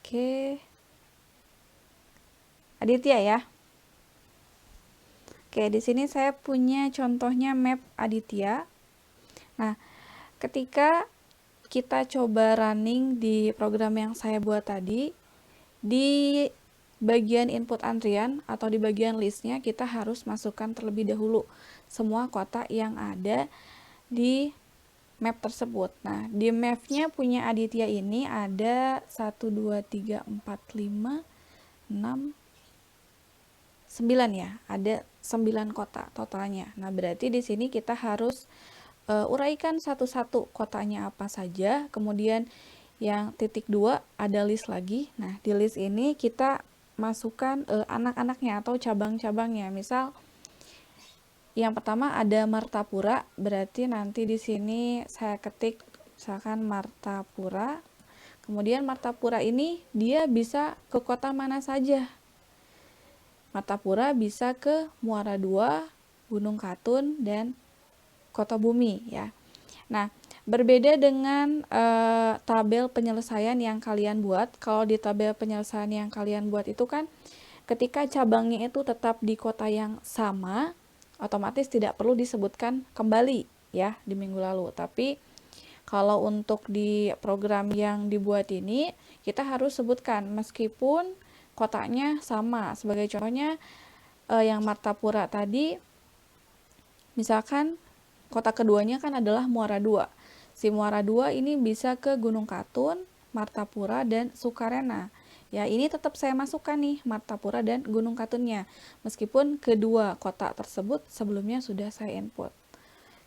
Oke. Aditya ya. Oke, di sini saya punya contohnya map Aditya. Nah, ketika kita coba running di program yang saya buat tadi, di bagian input antrian atau di bagian listnya kita harus masukkan terlebih dahulu semua kotak yang ada di map tersebut. Nah, di mapnya punya Aditya ini ada 1, 2, 3, 4, 5, 6, 9 ya. Ada 9 kotak totalnya. Nah, berarti di sini kita harus uraikan satu-satu kotaknya apa saja. Kemudian yang titik 2 ada list lagi. Nah, di list ini kita masukkan anak-anaknya atau cabang-cabangnya. Misal yang pertama ada Martapura, berarti nanti di sini saya ketik misalkan Martapura. Kemudian Martapura ini dia bisa ke kota mana saja. Martapura bisa ke Muara II, Gunung Katun, dan Kota Bumi ya. Nah, berbeda dengan tabel penyelesaian yang kalian buat. Kalau di tabel penyelesaian yang kalian buat itu kan ketika cabangnya itu tetap di kota yang sama, otomatis tidak perlu disebutkan kembali ya di minggu lalu. Tapi kalau untuk di program yang dibuat ini, kita harus sebutkan meskipun kotaknya sama. Sebagai contohnya yang Martapura tadi, misalkan kota keduanya kan adalah Muara II. Si Muara II ini bisa ke Gunung Katun, Martapura, dan Sukarena. Ya, ini tetap saya masukkan nih Martapura dan Gunung Katunnya. Meskipun kedua kota tersebut sebelumnya sudah saya input.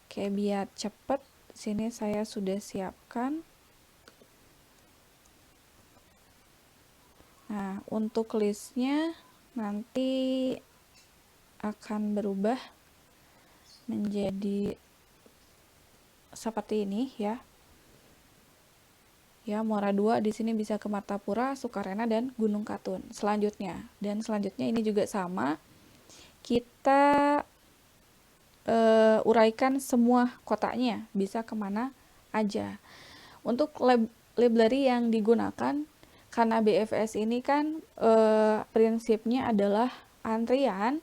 Oke, biar cepat, sini saya sudah siapkan. Nah, untuk listnya nanti akan berubah menjadi seperti ini ya. Ya, Muara II di sini bisa ke Martapura, Sukarena, dan Gunung Katun. Selanjutnya ini juga sama. Kita uraikan semua kotaknya, bisa kemana aja. Untuk library yang digunakan, karena BFS ini kan prinsipnya adalah antrian,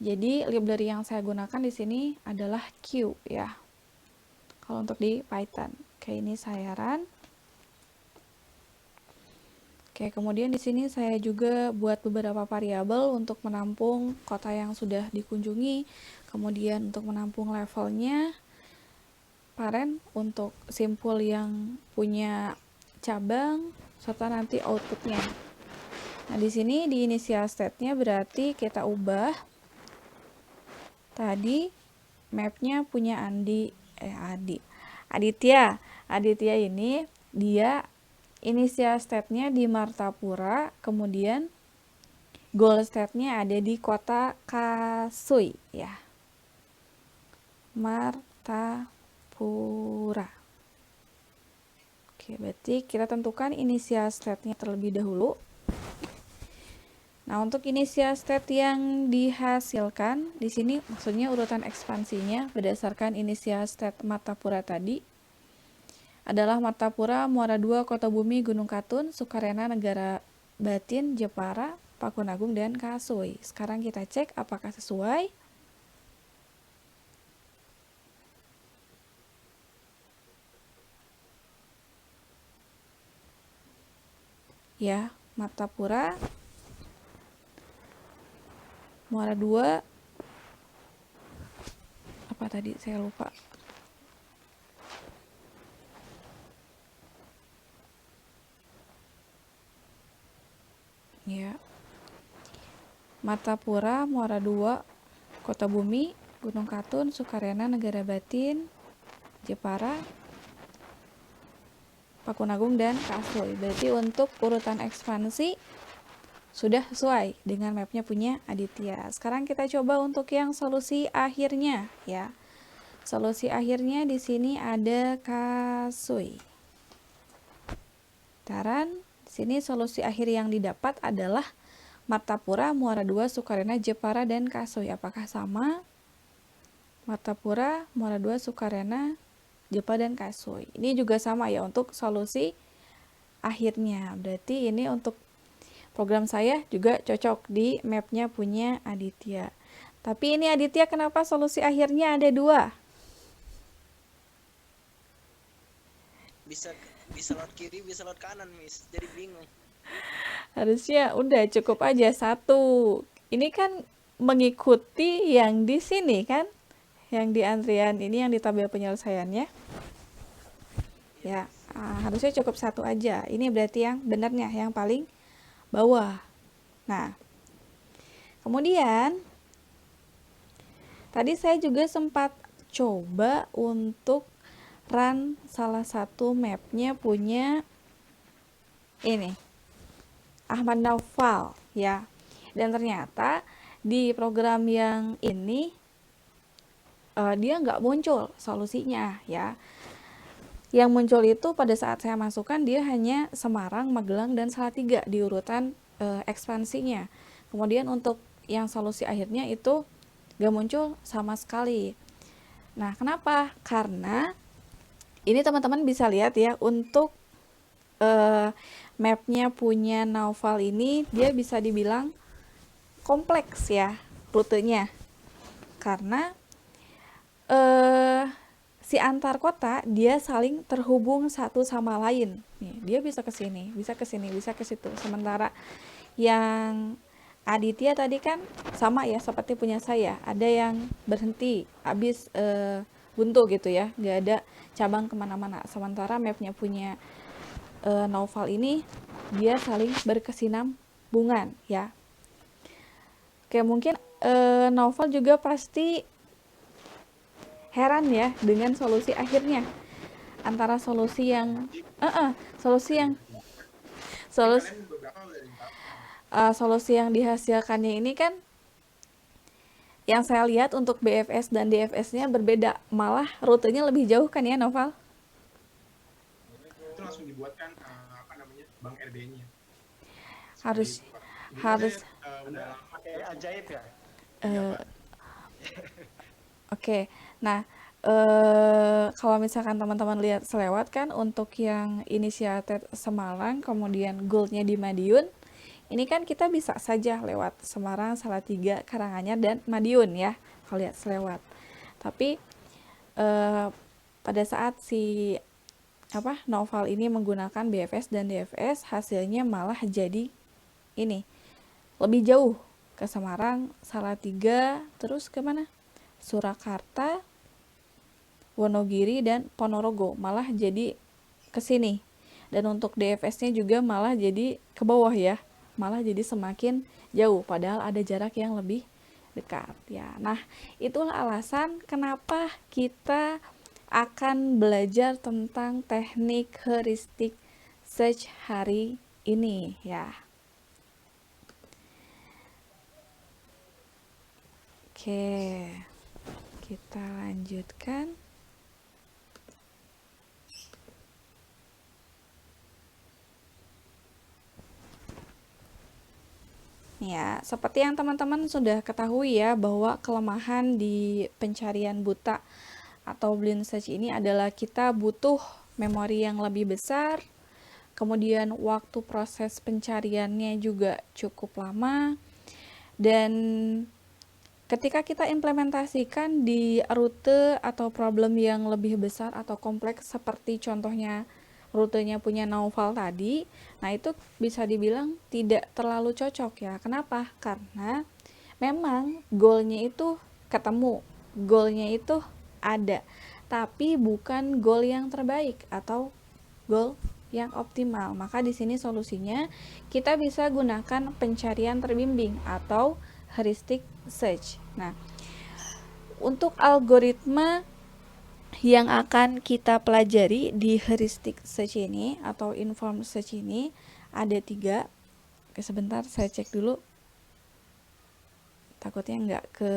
jadi library yang saya gunakan di sini adalah queue ya. Kalau untuk di Python, oke, ini saya run. Oke, kemudian di sini saya juga buat beberapa variabel untuk menampung kota yang sudah dikunjungi, kemudian untuk menampung levelnya, parent untuk simpul yang punya cabang, serta nanti outputnya. Nah, di sini di initial state-nya berarti kita ubah tadi mapnya punya Aditya. Aditya ini dia initial state-nya di Martapura, kemudian goal state-nya ada di kota Kasui ya. Martapura. Oke, berarti kita tentukan initial state-nya terlebih dahulu. Nah, untuk initial state yang dihasilkan di sini maksudnya urutan ekspansinya berdasarkan initial state Martapura tadi adalah Martapura, Muara II, Kota Bumi, Gunung Katun, Sukarena, Negara Batin, Jepara, Pakunagung, dan Kasui. Sekarang kita cek apakah sesuai. Ya, Martapura, Muara II, apa tadi saya lupa. Ya, Martapura, Muara II, Kota Bumi, Gunung Katun, Sukarena, Negara Batin, Jepara, Pakunagung, dan Kasui. Berarti untuk urutan ekspansi sudah sesuai dengan mapnya punya Aditya. Sekarang kita coba untuk yang solusi akhirnya ya. Solusi akhirnya di sini ada Kasui. Taran, sini solusi akhir yang didapat adalah Martapura, Muara II, Sukarena, Jepara, dan Kasui. Apakah sama? Martapura, Muara II, Sukarena, Jepara, dan Kasui. Ini juga sama ya untuk solusi akhirnya. Berarti ini untuk program saya juga cocok di mapnya punya Aditya. Tapi ini Aditya, kenapa solusi akhirnya ada 2? Bisa lewat kiri, bisa lewat kanan, Miss. Jadi bingung. Harusnya udah cukup aja 1. Ini kan mengikuti yang di sini kan? Yang di antrian ini, yang di tabel penyelesaiannya. Iya, Ya, Miss. harusnya cukup 1 aja. Ini berarti yang benarnya, yang paling bawah. Nah, kemudian tadi saya juga sempat coba untuk run salah satu mapnya punya ini, Ahmad Naufal ya. Dan ternyata di program yang ini dia nggak muncul solusinya ya. Yang muncul itu pada saat saya masukkan dia hanya Semarang, Magelang, dan Salatiga di urutan ekspansinya. Kemudian untuk yang solusi akhirnya itu nggak muncul sama sekali. Nah, kenapa? Karena ini teman-teman bisa lihat ya, untuk mapnya punya Naufal ini dia bisa dibilang kompleks ya rutenya, karena si antar kota dia saling terhubung satu sama lain. Nih, dia bisa ke sini, bisa ke sini, bisa ke situ. Sementara yang Aditya tadi kan sama ya seperti punya saya, ada yang berhenti habis buntu gitu ya, nggak ada cabang kemana-mana. Sementara mapnya punya Naufal ini dia saling berkesinambungan ya. Oke, mungkin Naufal juga pasti heran ya dengan solusi akhirnya, antara solusi yang solusi yang solusi solusi yang dihasilkannya ini kan, yang saya lihat untuk BFS dan DFS-nya berbeda, malah rutenya lebih jauh kan ya, Noval? Itu langsung dibuatkan apa namanya, bank RB-nya. Harus Itu, Pak. Jadi harus udah lama Kayak ajaib ya. iya, eh, Pak. Oke. Nah, kalau misalkan teman-teman lihat selewat kan, untuk yang initiated Semarang kemudian goalnya di Madiun, ini kan kita bisa saja lewat Semarang, Salatiga, Karanganyar, dan Madiun ya, kalau lihat selewat. Tapi pada saat si Noval ini menggunakan BFS dan DFS, hasilnya malah jadi ini, lebih jauh ke Semarang, Salatiga, terus kemana? Surakarta, Wonogiri, dan Ponorogo, malah jadi ke sini. Dan untuk DFS-nya juga malah jadi ke bawah ya, malah jadi semakin jauh padahal ada jarak yang lebih dekat ya. Nah, itulah alasan kenapa kita akan belajar tentang teknik heuristic search hari ini ya. Oke, kita lanjutkan. Ya, seperti yang teman-teman sudah ketahui ya, bahwa kelemahan di pencarian buta atau blind search ini adalah kita butuh memori yang lebih besar, kemudian waktu proses pencariannya juga cukup lama, dan ketika kita implementasikan di rute atau problem yang lebih besar atau kompleks seperti contohnya rutenya punya Naufal tadi, nah itu bisa dibilang tidak terlalu cocok ya. Kenapa? Karena memang goalnya itu ketemu, goalnya itu ada, tapi bukan goal yang terbaik atau goal yang optimal. Maka di sini solusinya kita bisa gunakan pencarian terbimbing atau heuristic search. Nah, untuk algoritma yang akan kita pelajari di heuristic search ini atau informed search ini ada 3. Oke, sebentar saya cek dulu, takutnya nggak ke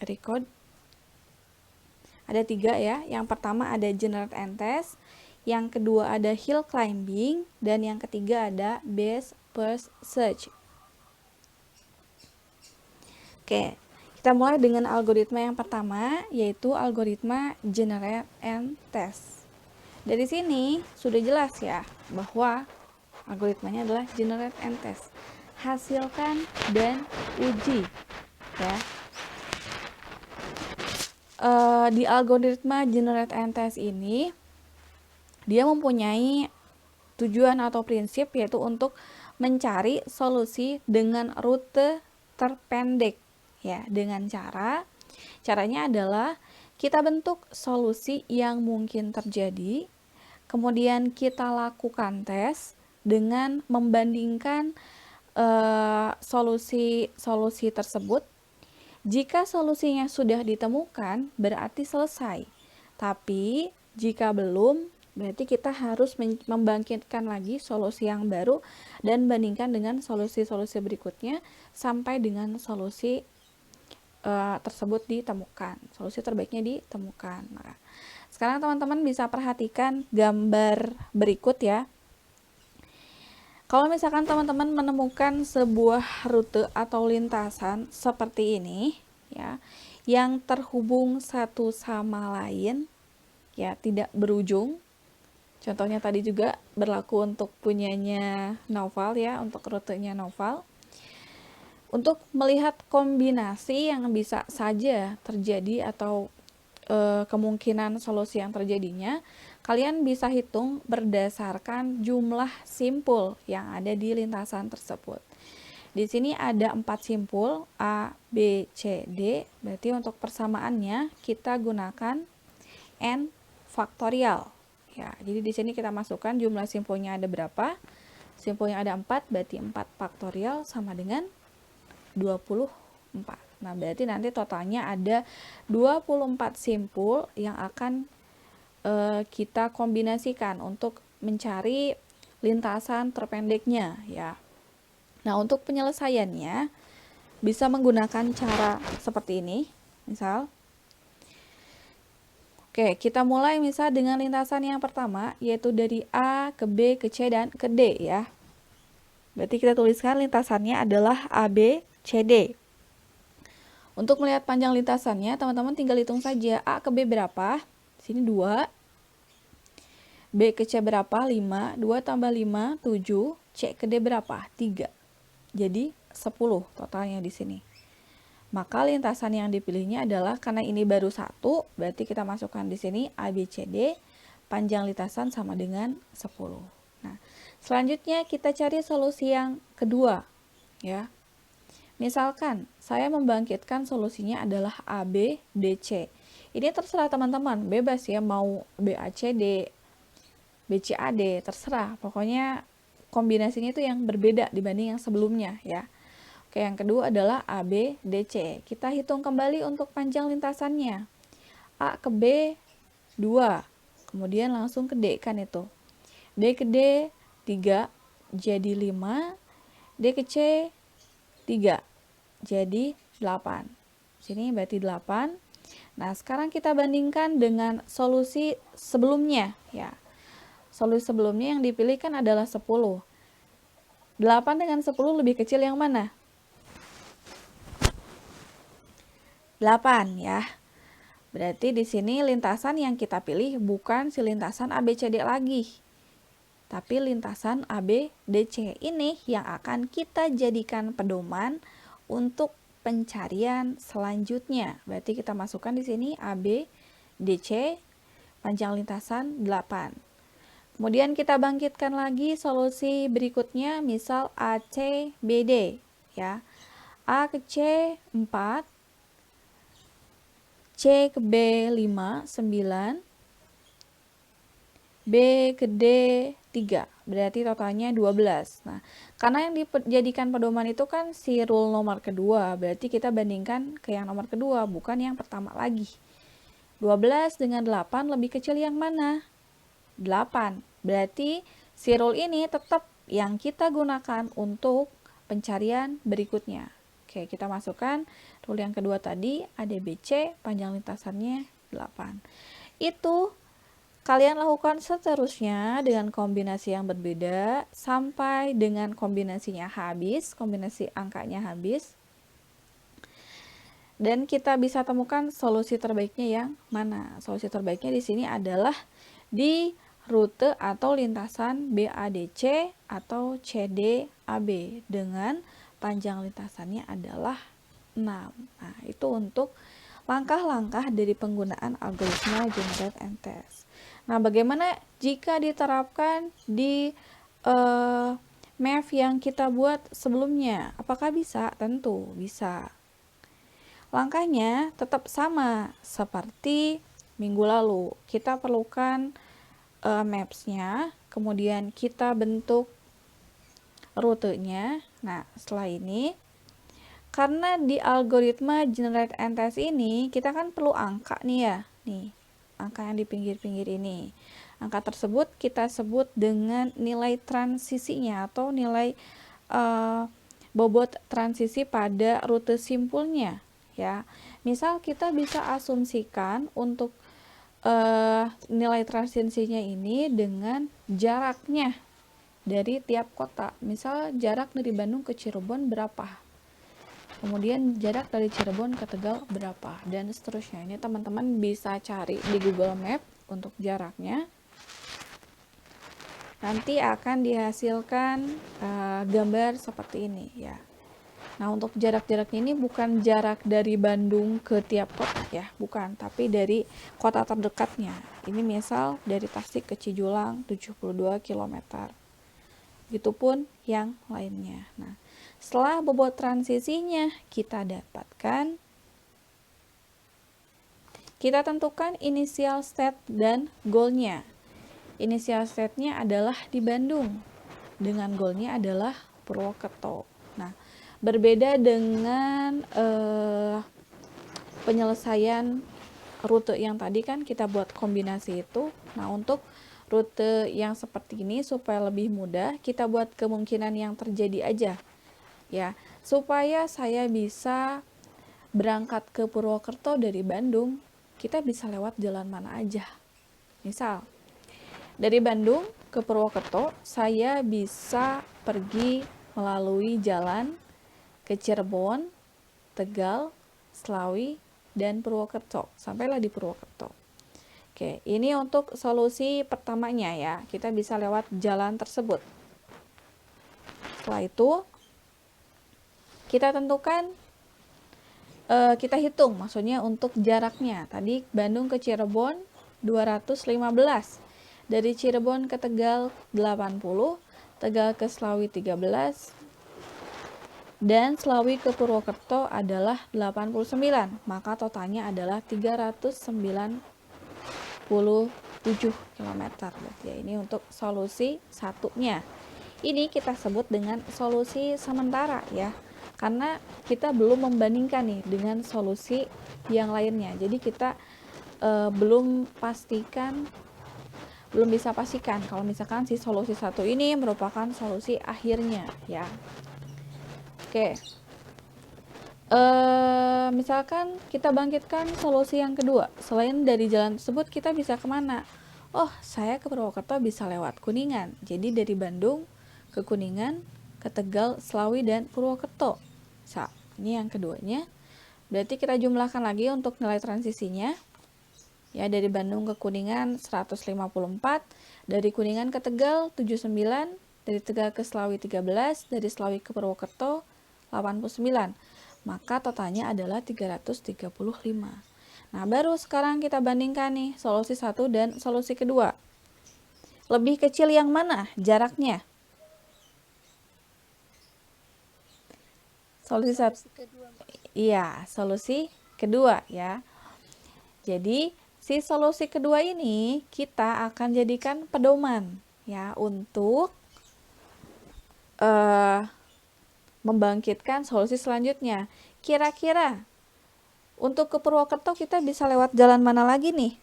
record. Ada 3 ya. Yang pertama ada generate and test, yang kedua ada hill climbing, dan yang ketiga ada best first search. Oke, kita mulai dengan algoritma yang pertama, yaitu algoritma generate and test. Dari sini sudah jelas ya bahwa algoritmanya adalah generate and test. Hasilkan dan uji ya. Di algoritma generate and test ini dia mempunyai tujuan atau prinsip yaitu untuk mencari solusi dengan rute terpendek ya, dengan caranya adalah kita bentuk solusi yang mungkin terjadi, kemudian kita lakukan tes dengan membandingkan solusi tersebut. Jika solusinya sudah ditemukan, berarti selesai. Tapi jika belum, berarti kita harus membangkitkan lagi solusi yang baru dan bandingkan dengan solusi-solusi berikutnya sampai dengan solusi tersebut ditemukan. Solusi terbaiknya ditemukan. Nah, sekarang teman-teman bisa perhatikan gambar berikut ya. Kalau misalkan teman-teman menemukan sebuah rute atau lintasan seperti ini ya, yang terhubung satu sama lain ya, tidak berujung. Contohnya tadi juga berlaku untuk punyanya Naufal ya, untuk rutenya Naufal. Untuk melihat kombinasi yang bisa saja terjadi atau kemungkinan solusi yang terjadinya, kalian bisa hitung berdasarkan jumlah simpul yang ada di lintasan tersebut. Di sini ada 4 simpul A, B, C, D. Berarti untuk persamaannya kita gunakan N faktorial. Ya, jadi di sini kita masukkan jumlah simpulnya ada berapa? Simpulnya ada 4, berarti 4 faktorial sama dengan 24. Nah, berarti nanti totalnya ada 24 simpul yang akan kita kombinasikan untuk mencari lintasan terpendeknya ya. Nah, untuk penyelesaiannya bisa menggunakan cara seperti ini. Misal, oke, kita mulai misal dengan lintasan yang pertama, yaitu dari A ke B ke C dan ke D ya. Berarti kita tuliskan lintasannya adalah AB, CD. Untuk melihat panjang lintasannya, teman-teman tinggal hitung saja. A ke B berapa? Sini 2. B ke C berapa? 5. 2 tambah 5, 7. C ke D berapa? 3. Jadi 10 totalnya di sini. Maka lintasan yang dipilihnya adalah, karena ini baru 1, berarti kita masukkan di sini A, B, C, D. Panjang lintasan sama dengan 10. Nah, selanjutnya kita cari solusi yang kedua ya. Misalkan saya membangkitkan solusinya adalah AB, DC. Ini terserah teman-teman, bebas ya, mau BACD, BCAD, terserah. Pokoknya kombinasinya itu yang berbeda dibanding yang sebelumnya ya. Oke, yang kedua adalah AB, DC. Kita hitung kembali untuk panjang lintasannya. A ke B 2, kemudian langsung ke D kan itu. D ke D 3, jadi 5. D ke C 3, jadi 8. Sini berarti 8. Nah, sekarang kita bandingkan dengan solusi sebelumnya ya. Solusi sebelumnya yang dipilihkan adalah 10. 8 dengan 10 lebih kecil yang mana? 8 ya. Berarti di sini lintasan yang kita pilih bukan si lintasan ABCD lagi, tapi lintasan ABDC ini yang akan kita jadikan pedoman untuk pencarian selanjutnya. Berarti kita masukkan di sini ABDC, panjang lintasan 8. Kemudian kita bangkitkan lagi solusi berikutnya, misal ACBD ya. A ke C 4, C ke B 5, 9, B ke D 3, berarti totalnya 12. Nah, karena yang dijadikan pedoman itu kan si rule nomor kedua, berarti kita bandingkan ke yang nomor kedua, bukan yang pertama lagi. 12 dengan 8 lebih kecil yang mana? 8. Berarti si rule ini tetap yang kita gunakan untuk pencarian berikutnya. Oke, kita masukkan rule yang kedua tadi, ADBC, panjang lintasannya 8. Itu kalian lakukan seterusnya dengan kombinasi yang berbeda sampai dengan kombinasinya habis, kombinasi angkanya habis. Dan kita bisa temukan solusi terbaiknya yang mana. Solusi terbaiknya di sini adalah di rute atau lintasan BADC atau CDAB dengan panjang lintasannya adalah 6. Nah, itu untuk langkah-langkah dari penggunaan algoritma generate and test. Nah, bagaimana jika diterapkan di map yang kita buat sebelumnya? Apakah bisa? Tentu bisa. Langkahnya tetap sama seperti minggu lalu. Kita perlukan maps-nya, kemudian kita bentuk rutenya. Nah, setelah ini, karena di algoritma generate and test ini, kita kan perlu angka nih ya. Nih, angka yang di pinggir-pinggir ini. Angka tersebut kita sebut dengan nilai transisinya atau nilai bobot transisi pada rute simpulnya. Ya, misal kita bisa asumsikan untuk nilai transisinya ini dengan jaraknya dari tiap kota. Misal jarak dari Bandung ke Cirebon berapa, kemudian jarak dari Cirebon ke Tegal berapa, dan seterusnya. Ini teman-teman bisa cari di Google Map untuk jaraknya. Nanti akan dihasilkan gambar seperti ini ya. Nah, untuk jarak-jaraknya ini bukan jarak dari Bandung ke tiap kota ya, bukan, tapi dari kota terdekatnya. Ini misal dari Tasik ke Cijulang 72 km. Begitupun yang lainnya. Nah, setelah bobot transisinya kita dapatkan, kita tentukan initial state dan goalnya. Initial state-nya adalah di Bandung, dengan goalnya adalah Purwokerto. Nah, berbeda dengan penyelesaian rute yang tadi kan kita buat kombinasi itu. Nah, untuk rute yang seperti ini supaya lebih mudah, kita buat kemungkinan yang terjadi aja ya, supaya saya bisa berangkat ke Purwokerto dari Bandung. Kita bisa lewat jalan mana aja. Misal dari Bandung ke Purwokerto, saya bisa pergi melalui jalan ke Cirebon, Tegal, Slawi, dan Purwokerto. Sampailah di Purwokerto. Oke, ini untuk solusi pertamanya ya. Kita bisa lewat jalan tersebut. Setelah itu, kita tentukan, kita hitung maksudnya untuk jaraknya. Tadi Bandung ke Cirebon 215. Dari Cirebon ke Tegal 80, Tegal ke Slawi 13, dan Slawi ke Purwokerto adalah 89, maka totalnya adalah 397 km. Berarti ya, ini untuk solusi satunya. Ini kita sebut dengan solusi sementara ya, karena kita belum membandingkan nih dengan solusi yang lainnya. Jadi kita belum bisa pastikan kalau misalkan si solusi satu ini merupakan solusi akhirnya ya. Oke, misalkan kita bangkitkan solusi yang kedua. Selain dari jalan tersebut, kita bisa kemana? Oh, saya ke Purwokerto bisa lewat Kuningan. Jadi dari Bandung ke Kuningan, ke Tegal, Slawi, dan Purwokerto. Ini yang keduanya. Berarti kita jumlahkan lagi untuk nilai transisinya. Ya, dari Bandung ke Kuningan 154, dari Kuningan ke Tegal 79, dari Tegal ke Slawi 13, dari Slawi ke Purwokerto 89. Maka totalnya adalah 335. Nah, baru sekarang kita bandingkan nih solusi 1 dan solusi kedua. Lebih kecil yang mana jaraknya? Solusi 1. Iya, solusi kedua ya. Jadi si solusi kedua ini kita akan jadikan pedoman ya untuk membangkitkan solusi selanjutnya. Kira-kira untuk ke Purwokerto kita bisa lewat jalan mana lagi nih?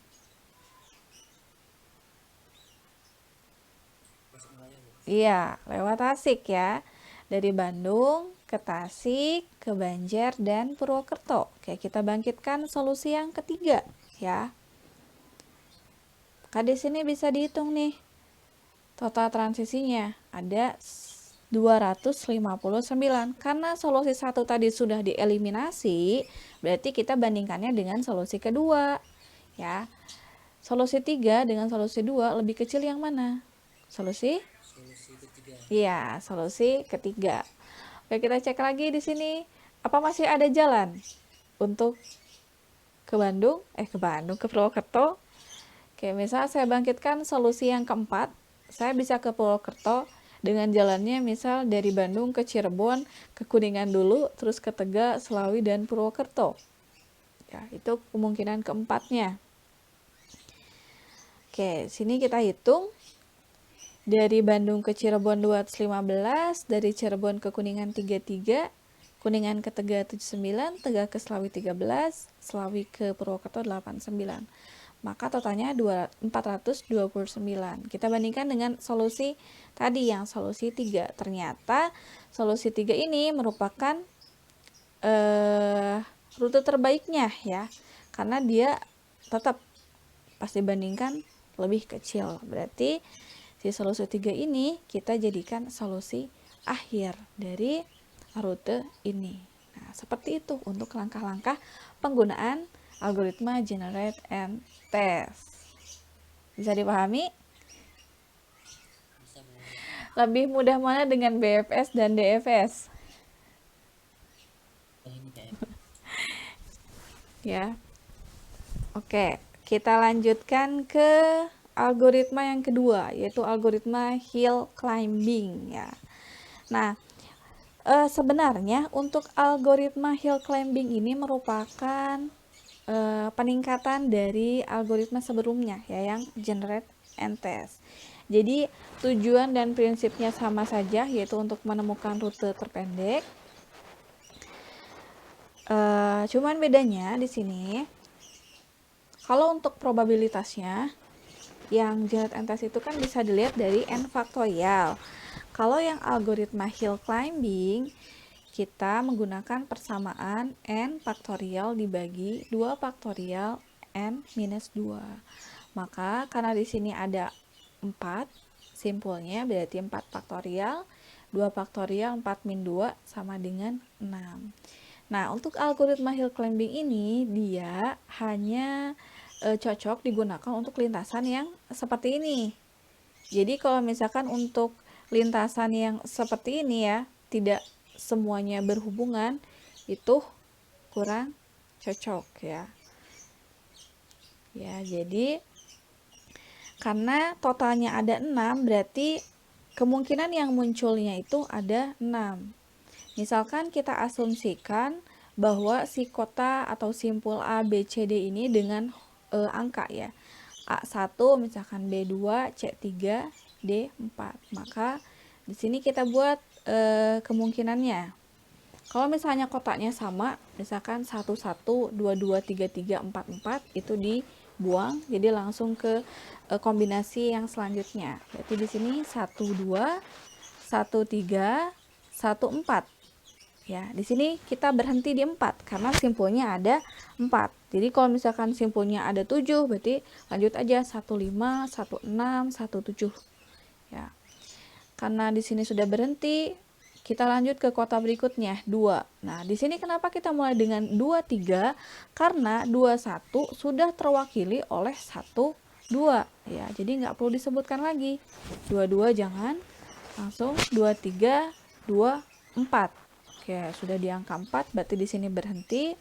Iya, lewat Tasik ya. Dari Bandung ke Tasik, ke Banjar, dan Purwokerto. Oke, kita bangkitkan solusi yang ketiga ya. Maka di sini bisa dihitung nih total transisinya ada 259. Karena solusi satu tadi sudah dieliminasi, berarti kita bandingkannya dengan solusi kedua ya. Solusi 3 dengan solusi 2 lebih kecil yang mana? Solusi? Solusi ketiga. Iya, solusi ketiga. Oke, kita cek lagi di sini. Apa masih ada jalan untuk ke Bandung? Ke Purwokerto. Oke, misal saya bangkitkan solusi yang keempat. Saya bisa ke Purwokerto dengan jalannya misal dari Bandung ke Cirebon, ke Kuningan dulu, terus ke Tegal, Selawi, dan Purwokerto. Ya, itu kemungkinan keempatnya. Oke, sini kita hitung. Dari Bandung ke Cirebon 215, dari Cirebon ke Kuningan 33, Kuningan ke Tegal 79, Tegal ke Selawi 13, Selawi ke Purwokerto 89. Maka totalnya 429. Kita bandingkan dengan solusi tadi yang solusi 3. Ternyata solusi 3 ini merupakan rute terbaiknya ya. Karena dia tetap pas dibandingkan lebih kecil. Berarti si solusi 3 ini kita jadikan solusi akhir dari rute ini. Nah, seperti itu untuk langkah-langkah penggunaan algoritma generate and test. Bisa dipahami? Bisa Bu. Lebih mudah mana dengan BFS dan DFS? Ini kayak Ya. Oke, kita lanjutkan ke algoritma yang kedua, yaitu algoritma hill climbing ya. Nah, sebenarnya untuk algoritma hill climbing ini merupakan peningkatan dari algoritma sebelumnya ya, yang generate and test. Jadi tujuan dan prinsipnya sama saja, yaitu untuk menemukan rute terpendek. Cuman bedanya di sini, kalau untuk probabilitasnya yang generate and test itu kan bisa dilihat dari n faktorial. Kalau yang algoritma hill climbing, kita menggunakan persamaan n faktorial dibagi 2 faktorial n minus 2. Maka karena di sini ada 4, simpulnya berarti 4 faktorial, 2 faktorial 4 min 2 sama dengan 6. Nah, untuk algoritma hill climbing ini dia hanya cocok digunakan untuk lintasan yang seperti ini. Jadi kalau misalkan untuk lintasan yang seperti ini ya, tidak semuanya berhubungan, itu kurang cocok ya. Ya, jadi karena totalnya ada 6, berarti kemungkinan yang munculnya itu ada 6. Misalkan kita asumsikan bahwa si kota atau simpul A, B, C, D ini dengan angka ya. A1 misalkan B2, C3, D4. Maka di sini kita buat kemungkinannya. Kalau misalnya kotaknya sama, misalkan 11, 22, 33, 44 itu dibuang, jadi langsung ke kombinasi yang selanjutnya. Berarti di sini 12, 13, 14. Ya, di sini kita berhenti di 4 karena simpulnya ada 4. Jadi kalau misalkan simpulnya ada 7, berarti lanjut aja 15, 16, 17. Ya. Karena di sini sudah berhenti, kita lanjut ke kota berikutnya 2. Nah, di sini kenapa kita mulai dengan 23? Karena 21 sudah terwakili oleh 12. Ya, jadi nggak perlu disebutkan lagi. 22 jangan, langsung 23, 24. Oke, sudah di angka 4, berarti di sini berhenti.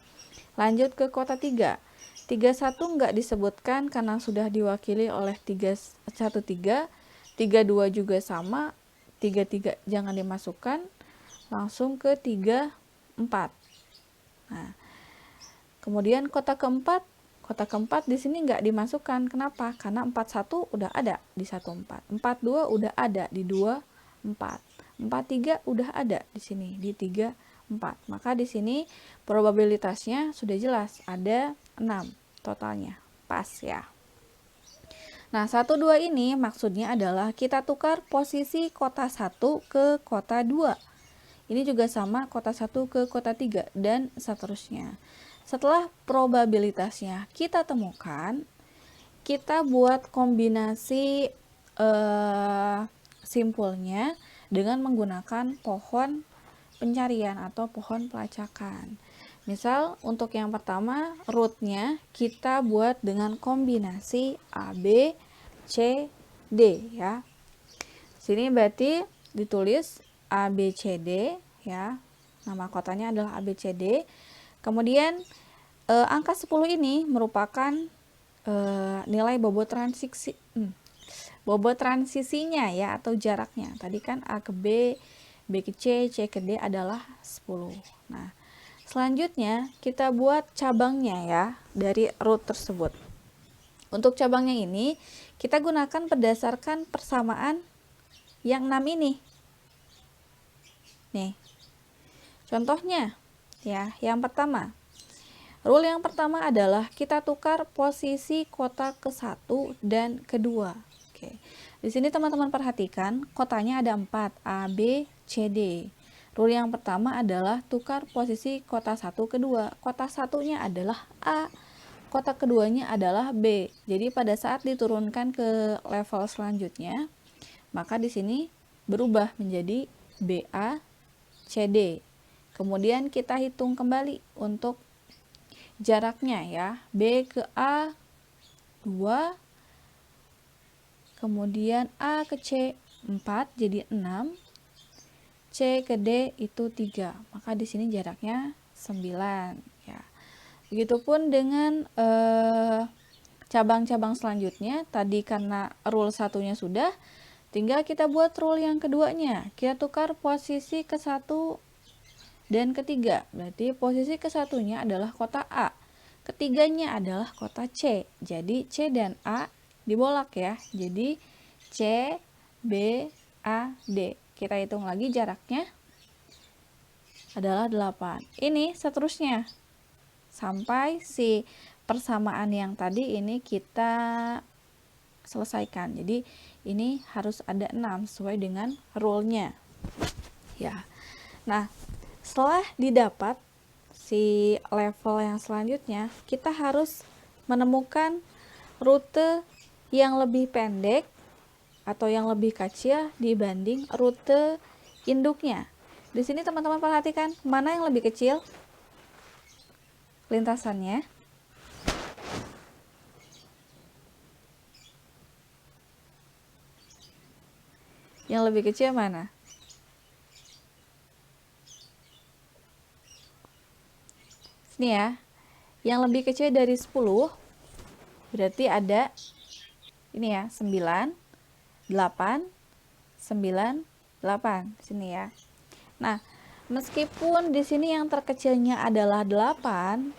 Lanjut ke kota 3. 31 nggak disebutkan karena sudah diwakili oleh 13. 32 juga sama. 33 jangan dimasukkan. Langsung ke 34. Nah, kemudian kota keempat. Kota keempat di sini nggak dimasukkan. Kenapa? Karena 41 udah ada di 14. 42 udah ada di 24. 43 udah ada di sini di 34. Maka di sini probabilitasnya sudah jelas, ada 6 totalnya. Pas ya. Nah, 1 2 ini maksudnya adalah kita tukar posisi kota 1 ke kota 2. Ini juga sama kota 1 ke kota 3 dan seterusnya. Setelah probabilitasnya kita temukan, kita buat kombinasi simpulnya dengan menggunakan pohon pencarian atau pohon pelacakan. Misal untuk yang pertama rootnya kita buat dengan kombinasi A, B, C, D ya. Sini berarti ditulis A, B, C, D ya. Nama kotanya adalah A, B, C, D. Kemudian angka 10 ini merupakan nilai bobot transisinya ya, atau jaraknya. Tadi kan A ke B, B ke C, C ke D adalah 10. Nah, selanjutnya kita buat cabangnya ya dari root tersebut. Untuk cabangnya ini kita gunakan berdasarkan persamaan yang 6 ini. Nih. Contohnya ya, yang pertama. Rule yang pertama adalah kita tukar posisi kota ke-1 dan ke-2. Oke. Di sini teman-teman perhatikan kotanya ada 4, A, B, C, D. Rule yang pertama adalah tukar posisi kota 1 ke-2. Kota satunya adalah A, kota keduanya adalah B. Jadi pada saat diturunkan ke level selanjutnya, maka di sini berubah menjadi BA, CD. Kemudian kita hitung kembali untuk jaraknya ya. B ke A 2, kemudian A ke C 4 jadi 6, C ke D itu 3. Maka di sini jaraknya 9 ya. Begitupun dengan cabang-cabang selanjutnya. Tadi karena rule satunya sudah, tinggal kita buat rule yang keduanya. Kita tukar posisi ke-1 dan ketiga. Berarti posisi ke-1-nya adalah kota A, ketiganya adalah kota C. Jadi C dan A dibolak ya. Jadi C, B, A, D. Kita hitung lagi jaraknya adalah 8. Ini seterusnya sampai si persamaan yang tadi ini kita selesaikan. Jadi ini harus ada 6 sesuai dengan rule-nya ya. Nah, setelah didapat si level yang selanjutnya, kita harus menemukan rute yang lebih pendek atau yang lebih kecil dibanding rute induknya. Di sini teman-teman perhatikan mana yang lebih kecil lintasannya. Yang lebih kecil mana? Sini ya. Yang lebih kecil dari 10 berarti ada ini ya, 9, 8, 9, 8. Sini ya. Nah, meskipun di sini yang terkecilnya adalah 8,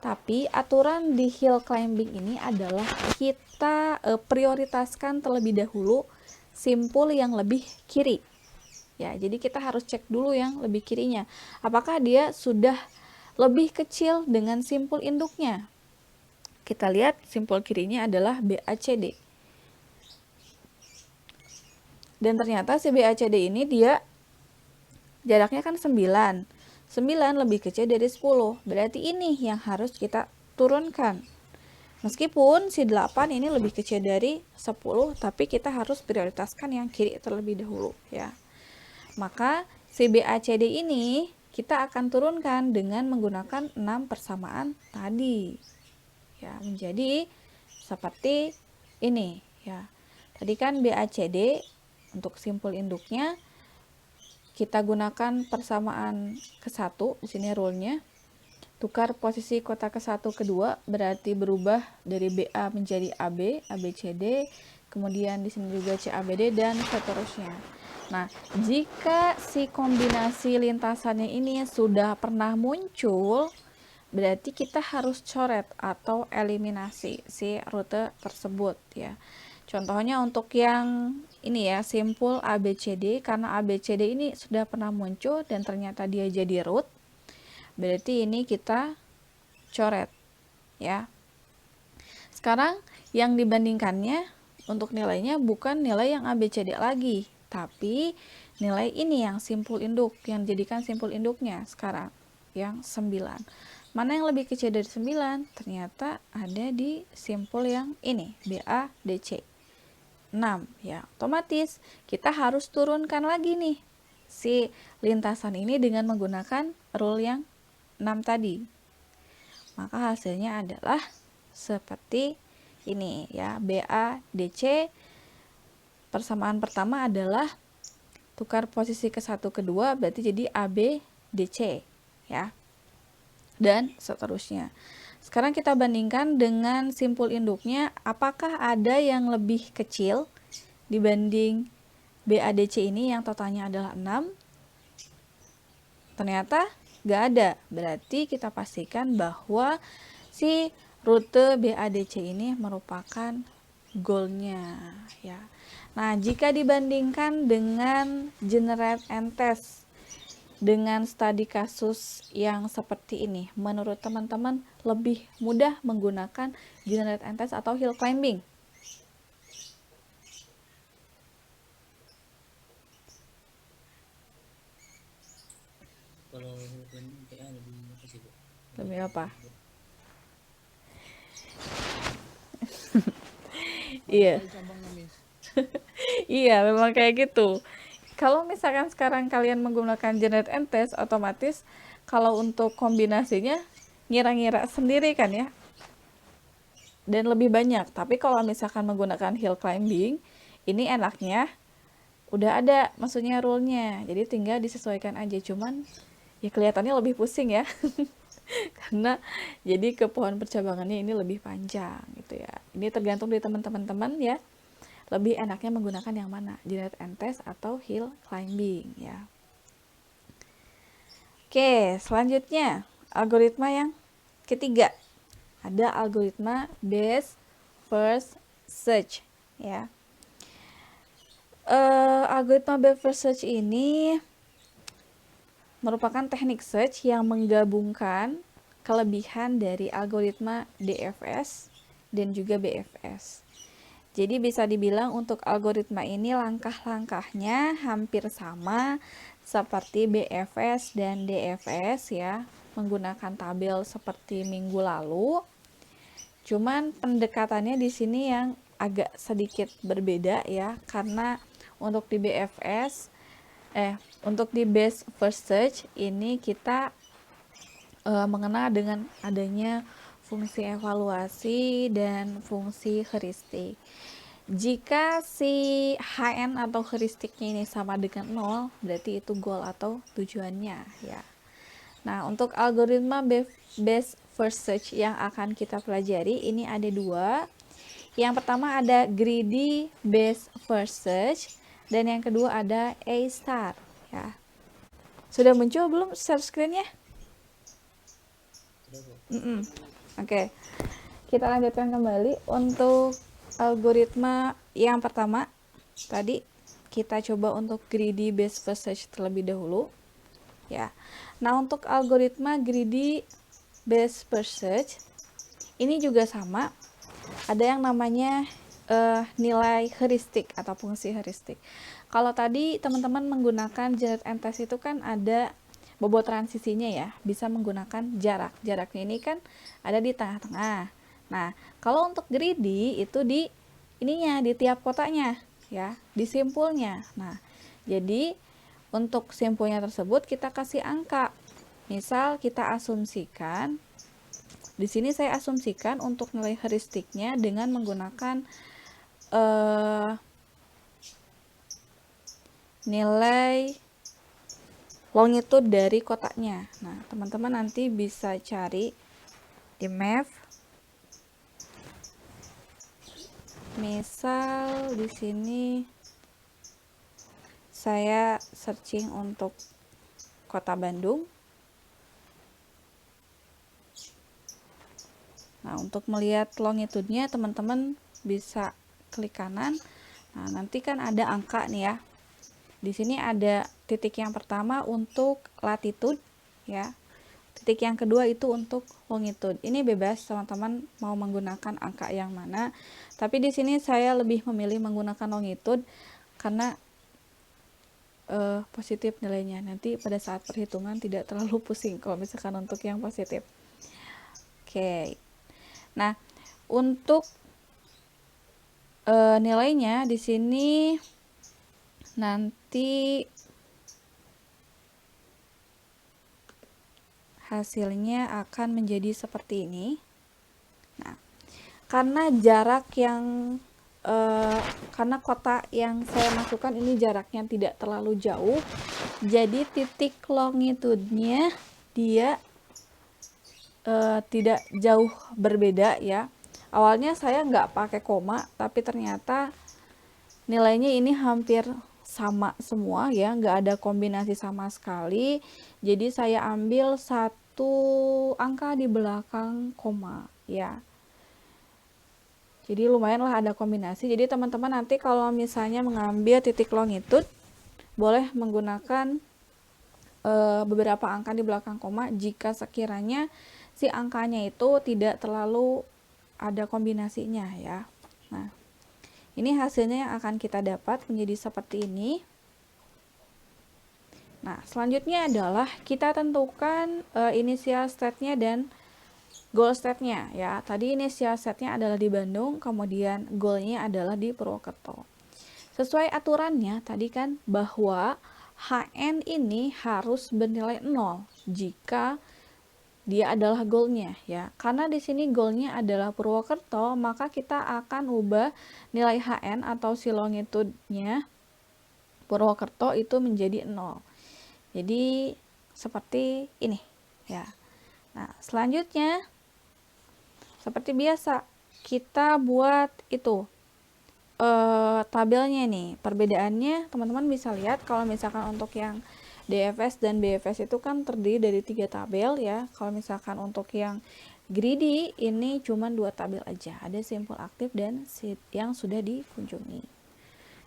tapi aturan di hill climbing ini adalah kita prioritaskan terlebih dahulu simpul yang lebih kiri. Ya, jadi kita harus cek dulu yang lebih kirinya. Apakah dia sudah lebih kecil dengan simpul induknya? Kita lihat simpul kirinya adalah BACD. Dan ternyata si BACD ini dia jaraknya kan 9. 9 lebih kecil dari 10. Berarti ini yang harus kita turunkan. Meskipun si 8 ini lebih kecil dari 10, tapi kita harus prioritaskan yang kiri terlebih dahulu ya. Maka si BACD ini kita akan turunkan dengan menggunakan 6 persamaan tadi. Ya, menjadi seperti ini ya. Tadi kan BACD untuk simpul induknya kita gunakan persamaan ke-1, di sini rule-nya. Tukar posisi kota ke-1 ke-2 berarti berubah dari BA menjadi AB, ABCD, kemudian di sini juga CABD dan seterusnya. Nah, jika si kombinasi lintasannya ini sudah pernah muncul, berarti kita harus coret atau eliminasi si rute tersebut ya. Contohnya untuk yang ini ya, simpul ABCD, karena ABCD ini sudah pernah muncul dan ternyata dia jadi root, berarti ini kita coret ya. Sekarang yang dibandingkannya untuk nilainya bukan nilai yang ABCD lagi, tapi nilai ini yang simpul induk, yang dijadikan simpul induknya sekarang yang 9. Mana yang lebih kecil dari 9? Ternyata ada di simpul yang ini, BADC 6 ya. Otomatis kita harus turunkan lagi nih si lintasan ini dengan menggunakan rule yang 6 tadi. Maka hasilnya adalah seperti ini ya, BA DC. Persamaan pertama adalah tukar posisi ke 1 ke 2 berarti jadi AB DC ya. Dan seterusnya. Sekarang kita bandingkan dengan simpul induknya, apakah ada yang lebih kecil dibanding BADC ini yang totalnya adalah 6? Ternyata nggak ada. Berarti kita pastikan bahwa si rute BADC ini merupakan goalnya ya. Nah, jika dibandingkan dengan generate and test dengan studi kasus yang seperti ini, menurut teman-teman lebih mudah menggunakan generate and test atau hill climbing? Kalau climbing kayaknya lebih apa sih, Bu? Lebih apa? Iya. Cabangnya, Miss. Iya, memang kayak gitu. Kalau misalkan sekarang kalian menggunakan generate and test, otomatis kalau untuk kombinasinya ngira-ngira sendiri kan ya, dan lebih banyak. Tapi kalau misalkan menggunakan hill climbing, ini enaknya udah ada maksudnya rule-nya, jadi tinggal disesuaikan aja. Cuman ya kelihatannya lebih pusing ya karena jadi ke pohon percabangannya ini lebih panjang gitu ya. Ini tergantung dari teman-teman ya, lebih enaknya menggunakan yang mana, generate and test atau hill climbing ya. Oke, selanjutnya algoritma yang ketiga, ada algoritma best first search ya. Algoritma best first search ini merupakan teknik search yang menggabungkan kelebihan dari algoritma DFS dan juga BFS. Jadi bisa dibilang untuk algoritma ini langkah-langkahnya hampir sama seperti BFS dan DFS ya, menggunakan tabel seperti minggu lalu. Cuman pendekatannya di sini yang agak sedikit berbeda ya, karena untuk di BFS untuk di best first search ini kita mengenal dengan adanya fungsi evaluasi dan fungsi heuristik. Jika si HN atau heuristiknya ini sama dengan 0, berarti itu goal atau tujuannya ya. Nah, untuk algoritma best first search yang akan kita pelajari ini ada 2. Yang pertama ada greedy best first search dan yang kedua ada A star ya. Sudah muncul belum share screen-nya? Oke. Kita lanjutkan kembali untuk algoritma yang pertama. Tadi kita coba untuk greedy best first search terlebih dahulu ya. Nah, untuk algoritma greedy best first search ini juga sama, ada yang namanya nilai heuristik atau fungsi heuristik. Kalau tadi teman-teman menggunakan generate and test itu kan ada bobot transisinya ya, bisa menggunakan jarak. Jaraknya ini kan ada di tengah-tengah. Nah, kalau untuk greedy itu di ininya, di tiap kotaknya ya, di simpulnya. Nah, jadi untuk simpulnya tersebut kita kasih angka. Misal kita asumsikan, di sini saya asumsikan untuk nilai heuristiknya dengan menggunakan nilai longitude dari kotaknya. Nah, teman-teman nanti bisa cari di map. Misal di sini saya searching untuk Kota Bandung. Nah, untuk melihat longitude-nya teman-teman bisa klik kanan. Nah, nanti kan ada angka nih ya. Di sini ada titik yang pertama untuk latitude ya. Titik yang kedua itu untuk longitude. Ini bebas teman-teman mau menggunakan angka yang mana. Tapi di sini saya lebih memilih menggunakan longitude karena positif nilainya. Nanti pada saat perhitungan tidak terlalu pusing kalau misalkan untuk yang positif. Oke. Nah, untuk nilainya di sini nanti hasilnya akan menjadi seperti ini. Nah, karena jarak yang karena kotak yang saya masukkan ini jaraknya tidak terlalu jauh, jadi titik longitudenya dia tidak jauh berbeda ya. Awalnya saya nggak pakai koma, tapi ternyata nilainya ini hampir sama semua ya, nggak ada kombinasi sama sekali. Jadi saya ambil satu angka di belakang koma ya. Jadi lumayan lah ada kombinasi. Jadi teman-teman nanti kalau misalnya mengambil titik longitude, boleh menggunakan beberapa angka di belakang koma jika sekiranya si angkanya itu tidak terlalu ada kombinasinya ya. Nah, ini hasilnya yang akan kita dapat menjadi seperti ini. Nah, selanjutnya adalah kita tentukan initial state-nya dan goal state-nya ya. Tadi initial state-nya adalah di Bandung, kemudian goal-nya adalah di Purwokerto. Sesuai aturannya tadi kan bahwa HN ini harus bernilai 0 jika dia adalah goalnya ya. Karena di sini goalnya adalah Purwokerto, maka kita akan ubah nilai HN atau si longitude-nya Purwokerto itu menjadi 0. Jadi seperti ini ya. Nah, selanjutnya seperti biasa kita buat itu tabelnya nih. Perbedaannya teman-teman bisa lihat kalau misalkan untuk yang DFS dan BFS itu kan terdiri dari 3 tabel ya. Kalau misalkan untuk yang greedy ini cuma 2 tabel aja. Ada simpul aktif dan yang sudah dikunjungi.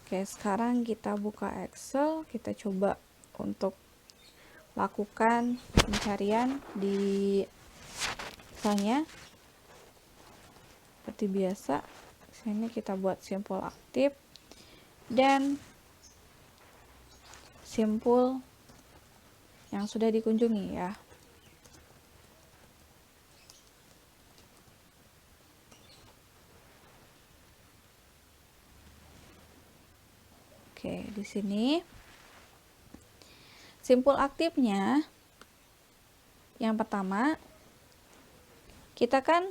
Oke, sekarang kita buka Excel, kita coba untuk lakukan pencarian di misalnya seperti biasa. Sini kita buat simpul aktif dan simpul yang sudah dikunjungi ya. Oke, di sini simpul aktifnya yang pertama kita kan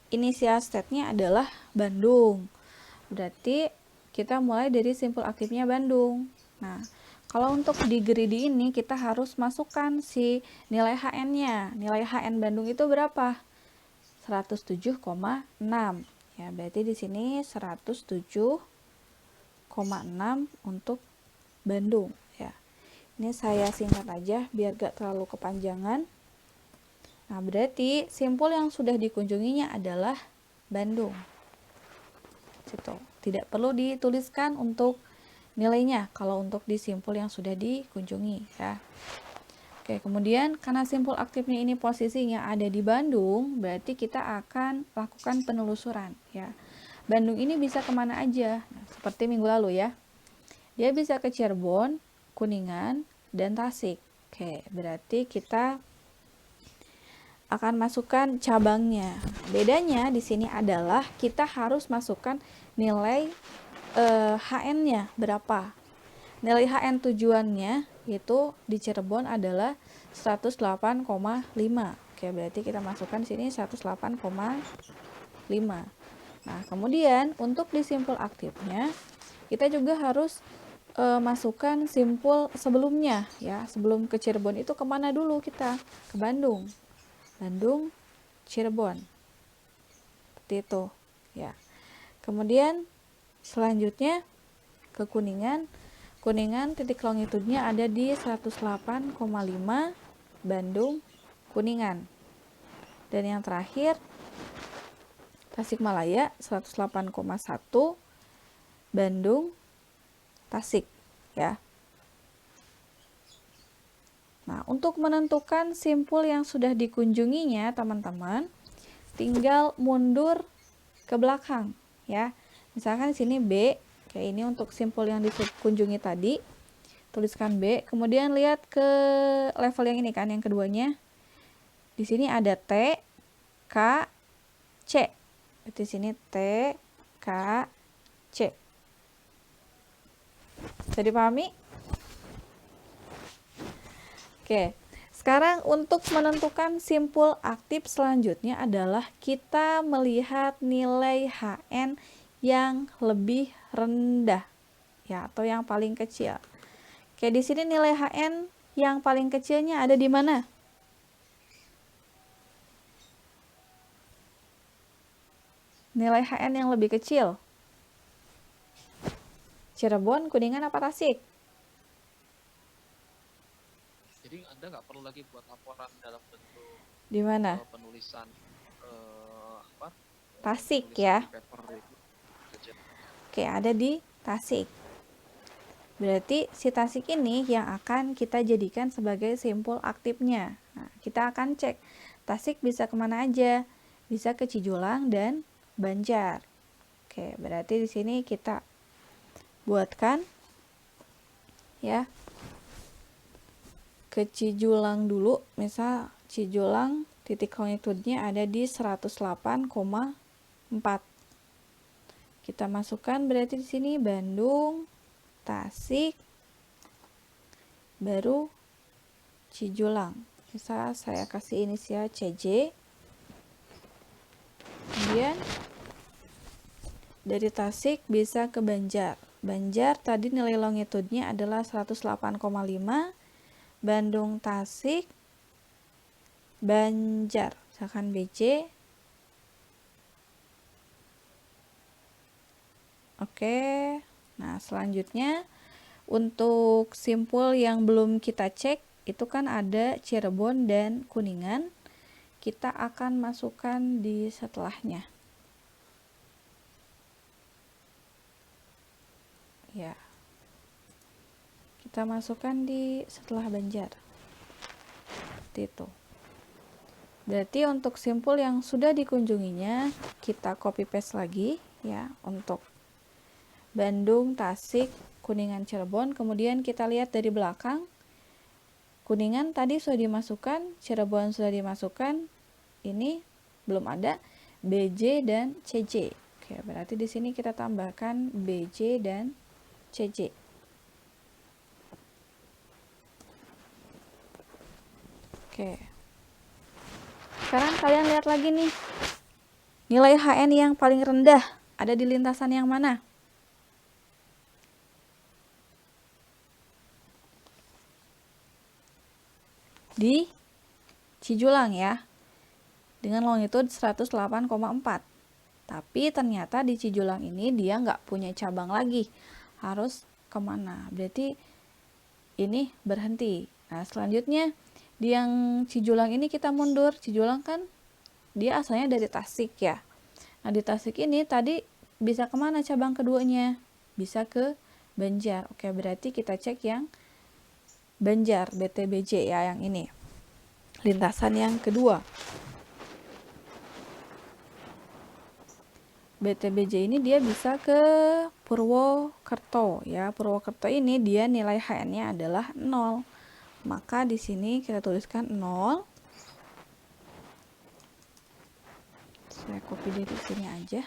initial state-nya adalah Bandung. Berarti kita mulai dari simpul aktifnya Bandung. Nah, kalau untuk di greedy ini kita harus masukkan si nilai HN-nya. Nilai HN Bandung itu berapa? 107,6. Ya, berarti di sini 107,6 untuk Bandung ya. Ini saya singkat aja biar gak terlalu kepanjangan. Nah, berarti simpul yang sudah dikunjunginya adalah Bandung. Situ. Tidak perlu dituliskan untuk nilainya kalau untuk di simpul yang sudah dikunjungi ya. Oke, kemudian karena simpul aktifnya ini posisinya ada di Bandung, berarti kita akan lakukan penelusuran ya. Bandung ini bisa kemana aja? Nah, seperti minggu lalu ya. Dia bisa ke Cirebon, Kuningan, dan Tasik. Oke, berarti kita akan masukkan cabangnya. Bedanya di sini adalah kita harus masukkan nilai HN-nya berapa. Nilai HN tujuannya itu di Cirebon adalah 108,5. Oke, berarti kita masukkan di sini 108,5. Nah, kemudian untuk di simpul aktifnya kita juga harus masukkan simpul sebelumnya ya. Sebelum ke Cirebon itu kemana dulu kita? Ke Bandung. Bandung, Cirebon. Seperti itu ya. Kemudian selanjutnya ke Kuningan. Kuningan titik longitudenya ada di 108,5 Bandung, Kuningan. Dan yang terakhir Tasikmalaya 108,1 Bandung, Tasik ya. Nah, untuk menentukan simpul yang sudah dikunjunginya, teman-teman, tinggal mundur ke belakang ya. Misalkan di sini B, kayak ini untuk simpul yang dikunjungi tadi. Tuliskan B, kemudian lihat ke level yang ini kan, yang keduanya. Di sini ada T, K, C. Di sini T, K, C. Bisa dipahami? Oke, Sekarang untuk menentukan simpul aktif selanjutnya adalah kita melihat nilai HN yang lebih rendah ya, atau yang paling kecil. Oke, di sini nilai HN yang paling kecilnya ada di mana? Nilai HN yang lebih kecil. Cirebon, Kuningan, apa Tasik? Jadi Anda nggak perlu lagi buat laporan dalam bentuk Di mana? penulisan apa? Tasik Penulisan ya. di paper itu aja. Oke, ada di Tasik. Berarti si Tasik ini yang akan kita jadikan sebagai simpul aktifnya. Nah, kita akan cek Tasik bisa kemana aja. Bisa ke Cijulang dan Banjar. Oke, berarti di sini kita buatkan ya ke Cijulang dulu. Misal Cijulang titik longitudenya ada di 108,4. Kita masukkan berarti di sini Bandung, Tasik, baru Cijulang. Misal saya kasih inisial CJ. Kemudian dari Tasik bisa ke Banjar. Banjar tadi nilai longitudenya adalah 108,5. Bandung, Tasik, Banjar. Misalkan BC. Oke. Nah, selanjutnya untuk simpul yang belum kita cek itu kan ada Cirebon dan Kuningan. Kita akan masukkan di setelahnya. Ya. Kita masukkan di setelah Banjar. Seperti itu. Berarti untuk simpul yang sudah dikunjunginya kita copy paste lagi ya untuk Bandung, Tasik, Kuningan, Cirebon. Kemudian kita lihat dari belakang. Kuningan tadi sudah dimasukkan, Cirebon sudah dimasukkan. Ini belum ada BJ dan CJ. Oke, berarti di sini kita tambahkan BJ dan CJ. Oke. Sekarang kalian lihat lagi nih. Nilai HN yang paling rendah ada di lintasan yang mana? Di Cijulang ya. Dengan longitud 108,4. Tapi ternyata di Cijulang ini dia nggak punya cabang lagi. Harus kemana? Berarti ini berhenti. Nah, selanjutnya di yang Cijulang ini kita mundur. Cijulang kan dia asalnya dari Tasik ya. Nah, di Tasik ini tadi bisa kemana cabang keduanya? Bisa ke Banjar. Oke, berarti kita cek yang Banjar, BTBJ ya, yang ini. Lintasan yang kedua. BTBJ ini dia bisa ke Purwokerto ya. Purwokerto ini dia nilai HN-nya adalah 0. Maka di sini kita tuliskan 0. Saya copy dari sini aja.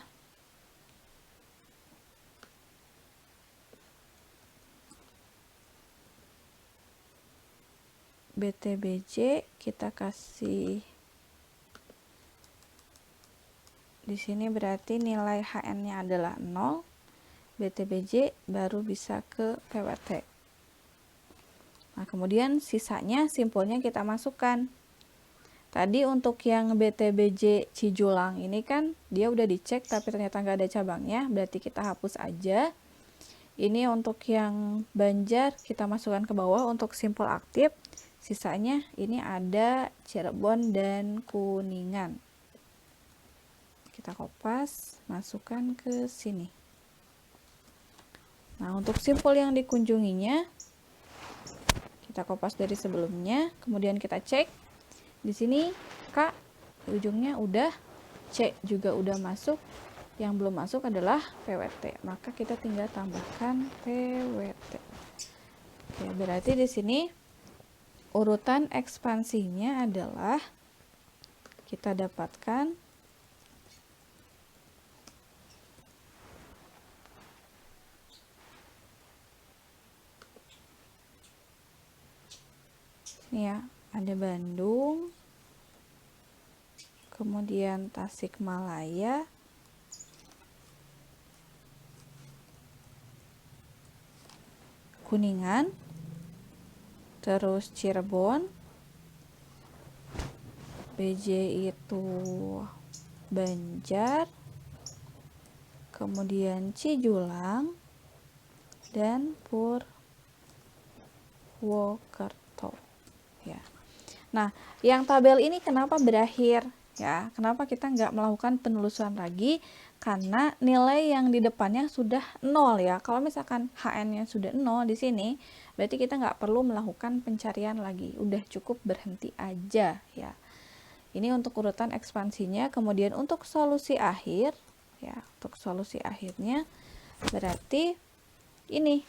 BTBJ kita kasih di sini berarti nilai HN-nya adalah 0. BTBJ baru bisa ke PWT. Nah, kemudian sisanya simpulnya kita masukkan. Tadi untuk yang BTBJ Cijulang ini kan dia udah dicek tapi ternyata nggak ada cabangnya, berarti kita hapus aja. Ini untuk yang Banjar kita masukkan ke bawah untuk simpul aktif. Sisanya ini ada Cirebon dan Kuningan. Kita kopas, masukkan ke sini. Nah, untuk simpul yang dikunjunginya kita kopas dari sebelumnya, kemudian kita cek. Di sini K ujungnya udah, C juga udah masuk. Yang belum masuk adalah PWT. Maka kita tinggal tambahkan PWT. Oke, berarti di sini urutan ekspansinya adalah kita dapatkan ini ya, ada Bandung, kemudian Tasikmalaya, Kuningan, terus Cirebon, BJ itu Banjar, kemudian Cijulang, dan Purwokerto ya. Nah, yang tabel ini kenapa berakhir ya? Kenapa kita nggak melakukan penelusuran lagi? Karena nilai yang di depannya sudah 0 ya. Kalau misalkan HN-nya sudah 0 di sini, berarti kita nggak perlu melakukan pencarian lagi. Udah cukup berhenti aja ya. Ini untuk urutan ekspansinya. Kemudian untuk solusi akhir ya, untuk solusi akhirnya berarti ini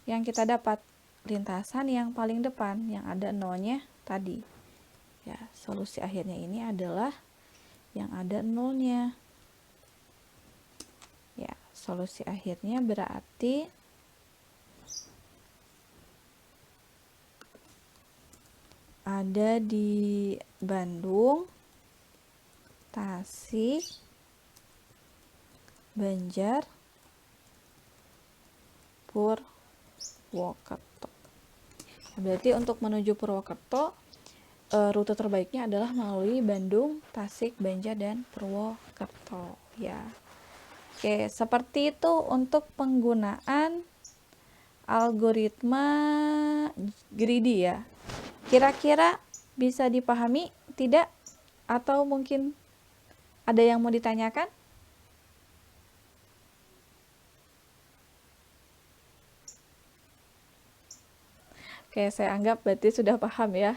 yang kita dapat lintasan yang paling depan yang ada nolnya tadi ya. Solusi akhirnya ini adalah yang ada nolnya ya. Solusi akhirnya berarti ada di Bandung, Tasik, Banjar, Purwokerto. Berarti untuk menuju Purwokerto rute terbaiknya adalah melalui Bandung, Tasik, Banjar, dan Purwokerto ya. Oke, seperti itu untuk penggunaan algoritma greedy ya. Kira-kira bisa dipahami tidak? Atau mungkin ada yang mau ditanyakan? Oke, saya anggap berarti sudah paham ya.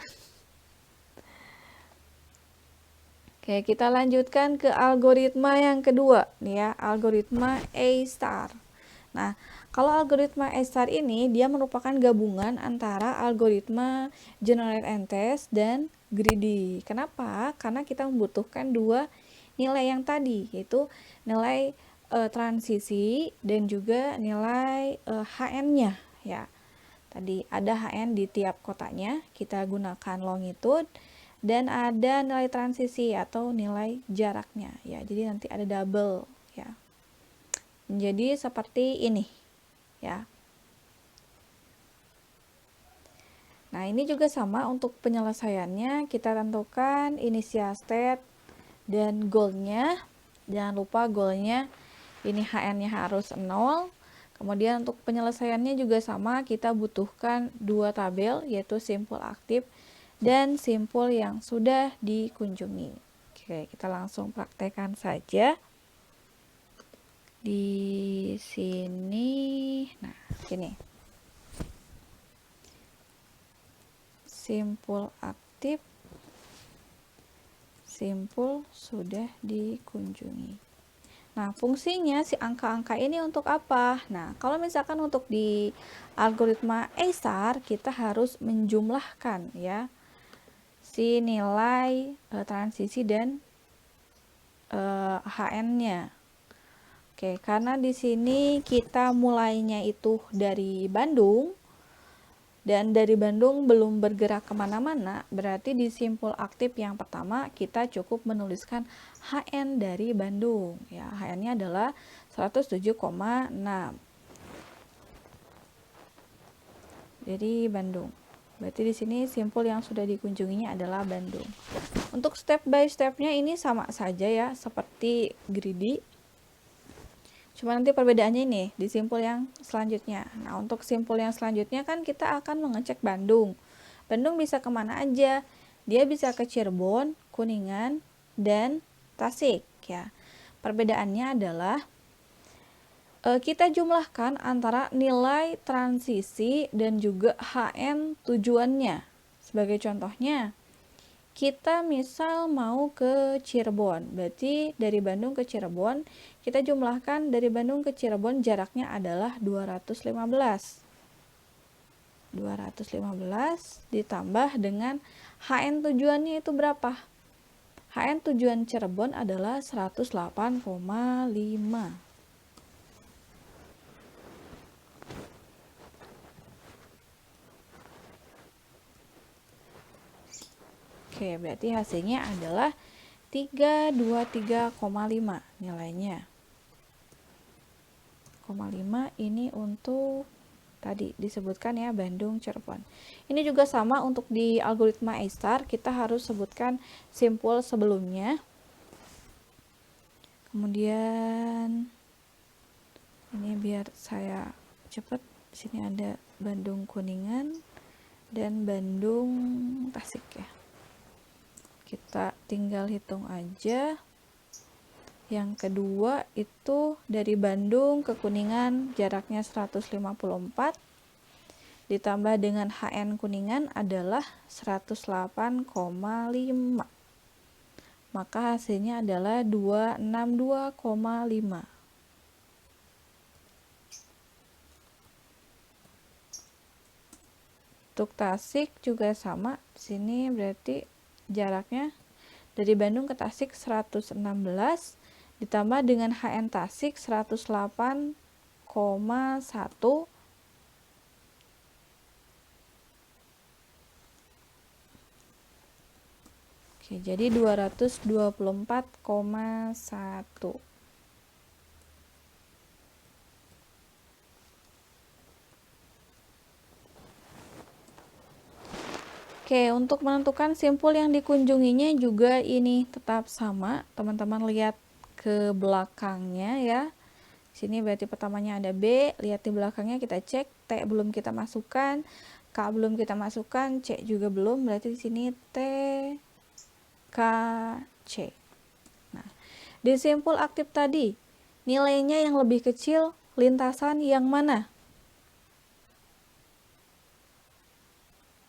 Oke, kita lanjutkan ke algoritma yang kedua nih ya, algoritma A*. Nah, kalau algoritma A* ini dia merupakan gabungan antara algoritma generate and test dan greedy. Kenapa? Karena kita membutuhkan dua nilai yang tadi, yaitu nilai transisi dan juga nilai HN-nya ya. Tadi ada HN di tiap kotaknya, kita gunakan longitude, dan ada nilai transisi atau nilai jaraknya ya. Jadi nanti ada double ya. Jadi seperti ini ya. Nah, ini juga sama untuk penyelesaiannya, kita tentukan initial state dan goalnya. Jangan lupa goalnya ini HN-nya harus 0. Kemudian untuk penyelesaiannya juga sama, kita butuhkan dua tabel, yaitu simpul aktif dan simpul yang sudah dikunjungi. Oke, kita langsung praktekkan saja. Di sini, nah gini. Simpul aktif, simpul sudah dikunjungi. Nah, fungsinya si angka-angka ini untuk apa? Nah, kalau misalkan untuk di algoritma A*, kita harus menjumlahkan ya si nilai transisi dan HN-nya. Oke, karena di sini kita mulainya itu dari Bandung, dan dari Bandung belum bergerak kemana-mana, berarti di simpul aktif yang pertama kita cukup menuliskan HN dari Bandung ya. HN-nya adalah 107,6. Jadi Bandung. Berarti di sini simpul yang sudah dikunjunginya adalah Bandung. Untuk step by stepnya ini sama saja ya, seperti greedy. Cuma nanti perbedaannya ini di simpul yang selanjutnya. Nah, untuk simpul yang selanjutnya kan kita akan mengecek Bandung. Bandung bisa kemana aja? Dia bisa ke Cirebon, Kuningan, dan Tasik ya. Perbedaannya adalah kita jumlahkan antara nilai transisi dan juga HN tujuannya. Sebagai contohnya, kita misal mau ke Cirebon, berarti dari Bandung ke Cirebon, kita jumlahkan dari Bandung ke Cirebon jaraknya adalah 215. 215 ditambah dengan HN tujuannya itu berapa? HN tujuan Cirebon adalah 108,5. Oke, berarti hasilnya adalah 323,5 nilainya. 0,5 ini untuk tadi disebutkan ya, Bandung, Cirebon. Ini juga sama untuk di algoritma A-star, kita harus sebutkan simpul sebelumnya. Kemudian ini biar saya cepat, sini ada Bandung Kuningan dan Bandung Tasik ya. Kita tinggal hitung aja. Yang kedua itu dari Bandung ke Kuningan jaraknya 154 ditambah dengan HN Kuningan adalah 108,5. Maka hasilnya adalah 262,5. Untuk Tasik juga sama. Sini berarti jaraknya dari Bandung ke Tasik 116 ditambah dengan HN Tasik 108,1. Oke, jadi 224,1. Oke, untuk menentukan simpul yang dikunjunginya juga ini tetap sama. Teman-teman lihat ke belakangnya ya. Sini berarti pertamanya ada B, lihat di belakangnya kita cek, T belum kita masukkan, K belum kita masukkan, C juga belum, berarti di sini T, K, C. Nah, di simpul aktif tadi, nilainya yang lebih kecil lintasan yang mana?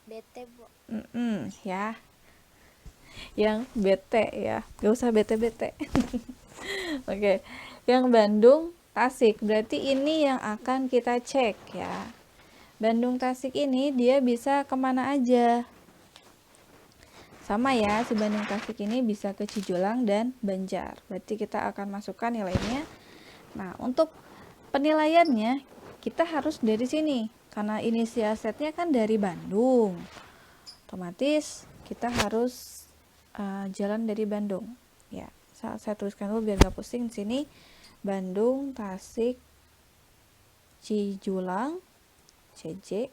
BT, Bu. Ya, yang BT ya, gak usah BT-BT. Oke, yang Bandung Tasik, berarti ini yang akan kita cek ya. Bandung Tasik ini dia bisa kemana aja? Sama ya, si Bandung Tasik ini bisa ke Cijulang dan Banjar, berarti kita akan masukkan nilainya. Nah, untuk penilaiannya kita harus dari sini, karena inisial setnya kan dari Bandung, otomatis kita harus jalan dari Bandung ya. Saya tuliskan dulu biar gak pusing. Di sini Bandung, Tasik, Cijulang, CJ.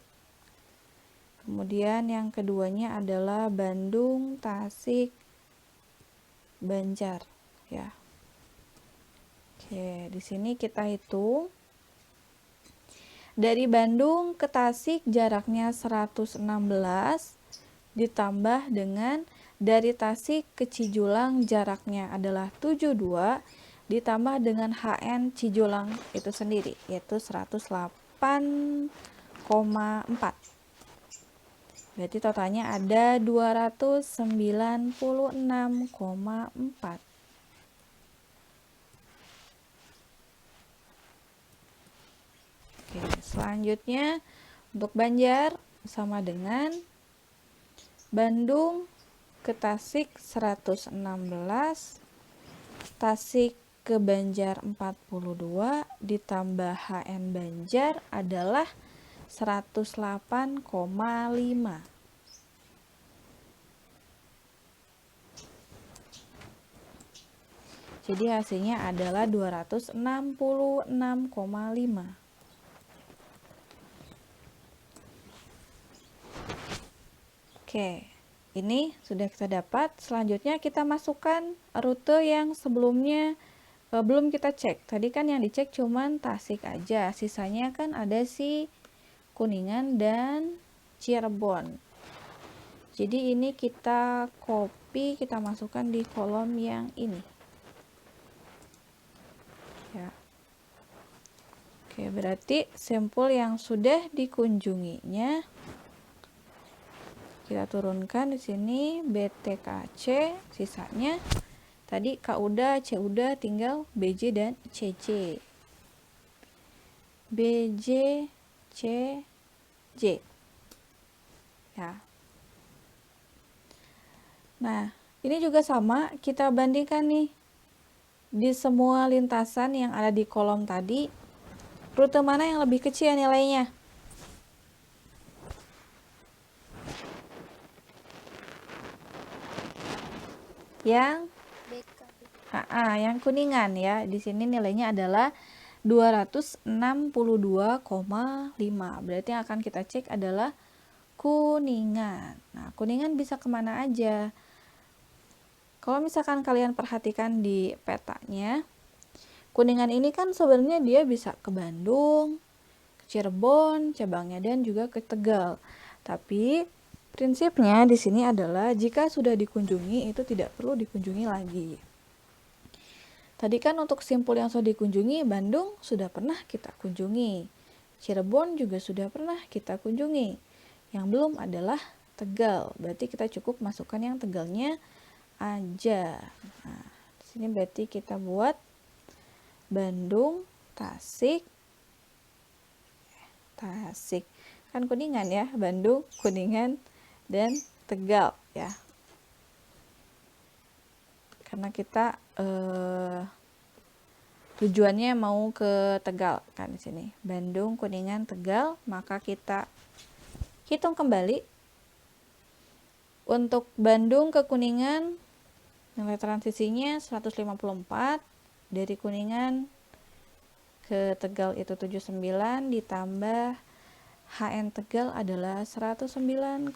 Kemudian yang keduanya adalah Bandung, Tasik, Banjar ya. Oke, di sini kita hitung dari Bandung ke Tasik jaraknya 116 ditambah dengan dari Tasik ke Cijulang jaraknya adalah 72 ditambah dengan HN Cijulang itu sendiri yaitu 108,4. Berarti totalnya ada 296,4. Oke, selanjutnya untuk Banjar sama dengan Bandung ke Tasik 116, Tasik ke Banjar 42 ditambah HN Banjar adalah 108,5. Jadi hasilnya adalah 266,5. Oke, ini sudah kita dapat. Selanjutnya kita masukkan rute yang sebelumnya belum kita cek. Tadi kan yang dicek cuman Tasik aja, sisanya kan ada si Kuningan dan Cirebon. Jadi ini kita copy, kita masukkan di kolom yang ini ya. Oke, berarti sampel yang sudah dikunjunginya kita turunkan di sini BTKC, sisanya tadi K udah, C udah, tinggal BJ dan CJ. BJ, C, J. Ya. Nah, ini juga sama, kita bandingkan nih di semua lintasan yang ada di kolom tadi, rute mana yang lebih kecil nilainya? Yang yang kuningan ya. Di sini nilainya adalah 262,5. Berarti yang akan kita cek adalah kuningan. Nah, kuningan bisa kemana aja? Kalau misalkan kalian perhatikan di petanya, kuningan ini kan sebenarnya dia bisa ke Bandung, ke Cirebon, cabangnya, dan juga ke Tegal. Tapi prinsipnya di sini adalah jika sudah dikunjungi itu tidak perlu dikunjungi lagi. Tadi kan untuk simpul yang sudah dikunjungi, Bandung sudah pernah kita kunjungi. Cirebon juga sudah pernah kita kunjungi. Yang belum adalah Tegal. Berarti kita cukup masukkan yang Tegalnya aja. Nah, di sini berarti kita buat Bandung, Tasik. Kan kuningan ya, Bandung, Kuningan, dan Tegal ya. Karena kita tujuannya mau ke Tegal kan di sini. Bandung, Kuningan, Tegal, maka kita hitung kembali. Untuk Bandung ke Kuningan nilai transisinya 154, dari Kuningan ke Tegal itu 79 ditambah HN Tegal adalah 109,1.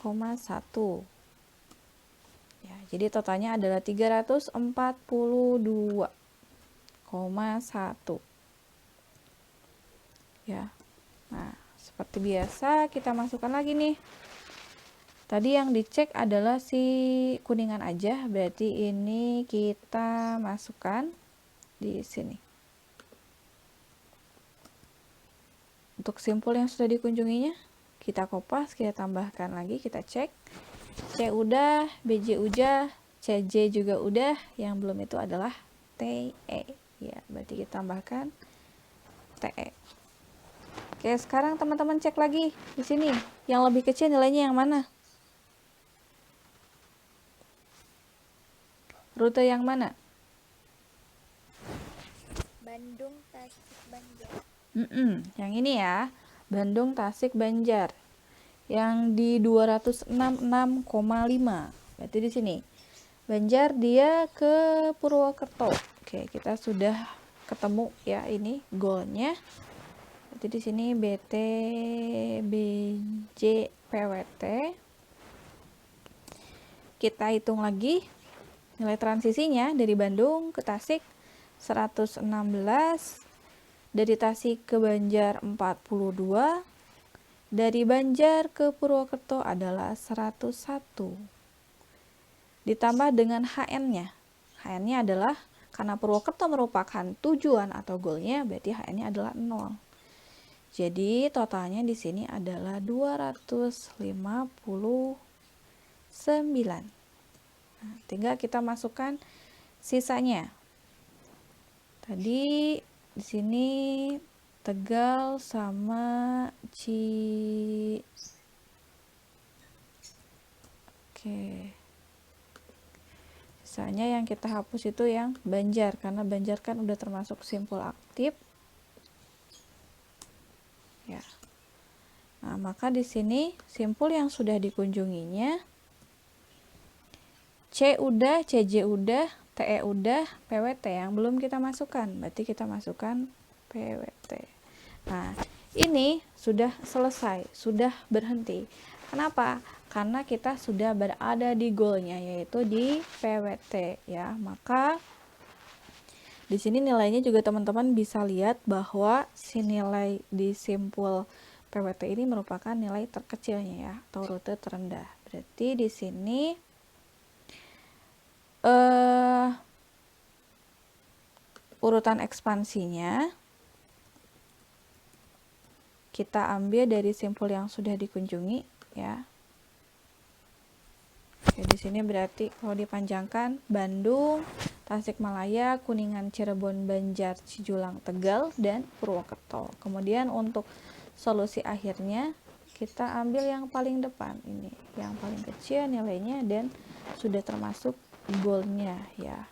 Ya, jadi totalnya adalah 342,1. Ya. Nah, seperti biasa kita masukkan lagi nih. Tadi yang dicek adalah si kuningan aja, berarti ini kita masukkan di sini. Untuk simpul yang sudah dikunjunginya, kita kopas, kita tambahkan lagi, kita cek. C udah, BJ udah, CJ juga udah, yang belum itu adalah TE. Ya, berarti kita tambahkan TE. Oke, sekarang teman-teman cek lagi di sini. Yang lebih kecil nilainya yang mana? Rute yang mana? Bandung, Tasik, Banjar. Yang ini ya, Bandung, Tasik, Banjar. Yang di 266,5. Berarti di sini. Banjar dia ke Purwokerto. Oke, kita sudah ketemu ya ini goalnya. Berarti di sini BT, BJ, PWT. Kita hitung lagi nilai transisinya dari Bandung ke Tasik 116, dari Tasik ke Banjar 42, dari Banjar ke Purwokerto adalah 101. Ditambah dengan HN-nya. HN-nya adalah karena Purwokerto merupakan tujuan atau goalnya, berarti HN-nya adalah 0. Jadi totalnya di sini adalah 259. Nah, tinggal kita masukkan sisanya. Tadi di sini Tegal sama Oke. Sisanya yang kita hapus itu yang Banjar, karena Banjar kan udah termasuk simpul aktif. Ya. Nah, maka di sini simpul yang sudah dikunjunginya C udah, CJ udah, TE udah, PWT yang belum kita masukkan. Berarti kita masukkan PWT. Nah, ini sudah selesai, sudah berhenti. Kenapa? Karena kita sudah berada di goalnya, yaitu di PWT ya. Maka di sini nilainya juga teman-teman bisa lihat bahwa si nilai di simpul PWT ini merupakan nilai terkecilnya ya, atau rute terendah. Berarti di sini urutan ekspansinya kita ambil dari simpul yang sudah dikunjungi ya. Oke, di sini berarti kalau dipanjangkan Bandung, Tasikmalaya, Kuningan, Cirebon, Banjar, Cijulang, Tegal, dan Purwokerto. Kemudian untuk solusi akhirnya kita ambil yang paling depan ini, yang paling kecil nilainya dan sudah termasuk goalnya ya.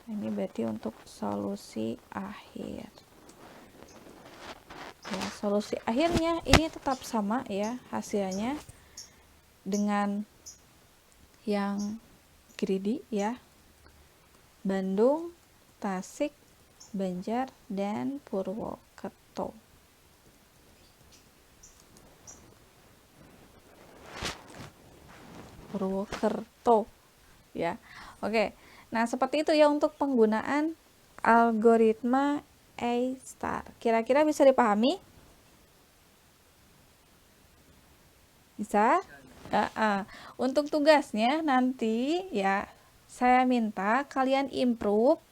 Ini berarti untuk solusi akhir ya. Solusi akhirnya ini tetap sama ya hasilnya dengan yang Gridi ya. Bandung, Tasik, Banjar, dan Purwokerto. Purwokerto ya. Oke. Nah, seperti itu ya untuk penggunaan algoritma A*. Kira-kira bisa dipahami? Bisa? Untuk tugasnya nanti ya saya minta kalian improve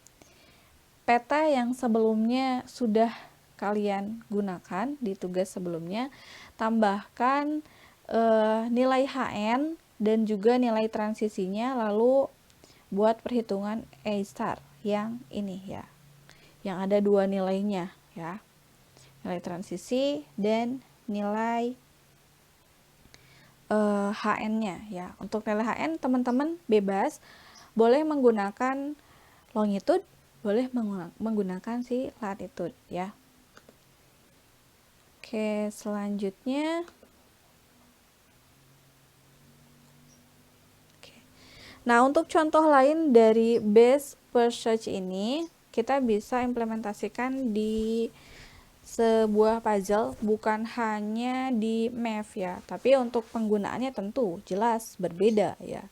peta yang sebelumnya sudah kalian gunakan di tugas sebelumnya, tambahkan nilai HN dan juga nilai transisinya, lalu buat perhitungan A* yang ini ya, yang ada dua nilainya ya, nilai transisi dan nilai HN-nya ya. Untuk nilai HN teman-teman bebas, boleh menggunakan longitude, boleh menggunakan si latitude ya. Oke, selanjutnya nah, untuk contoh lain dari base per search ini, kita bisa implementasikan di sebuah puzzle, bukan hanya di math ya, tapi untuk penggunaannya tentu jelas berbeda ya.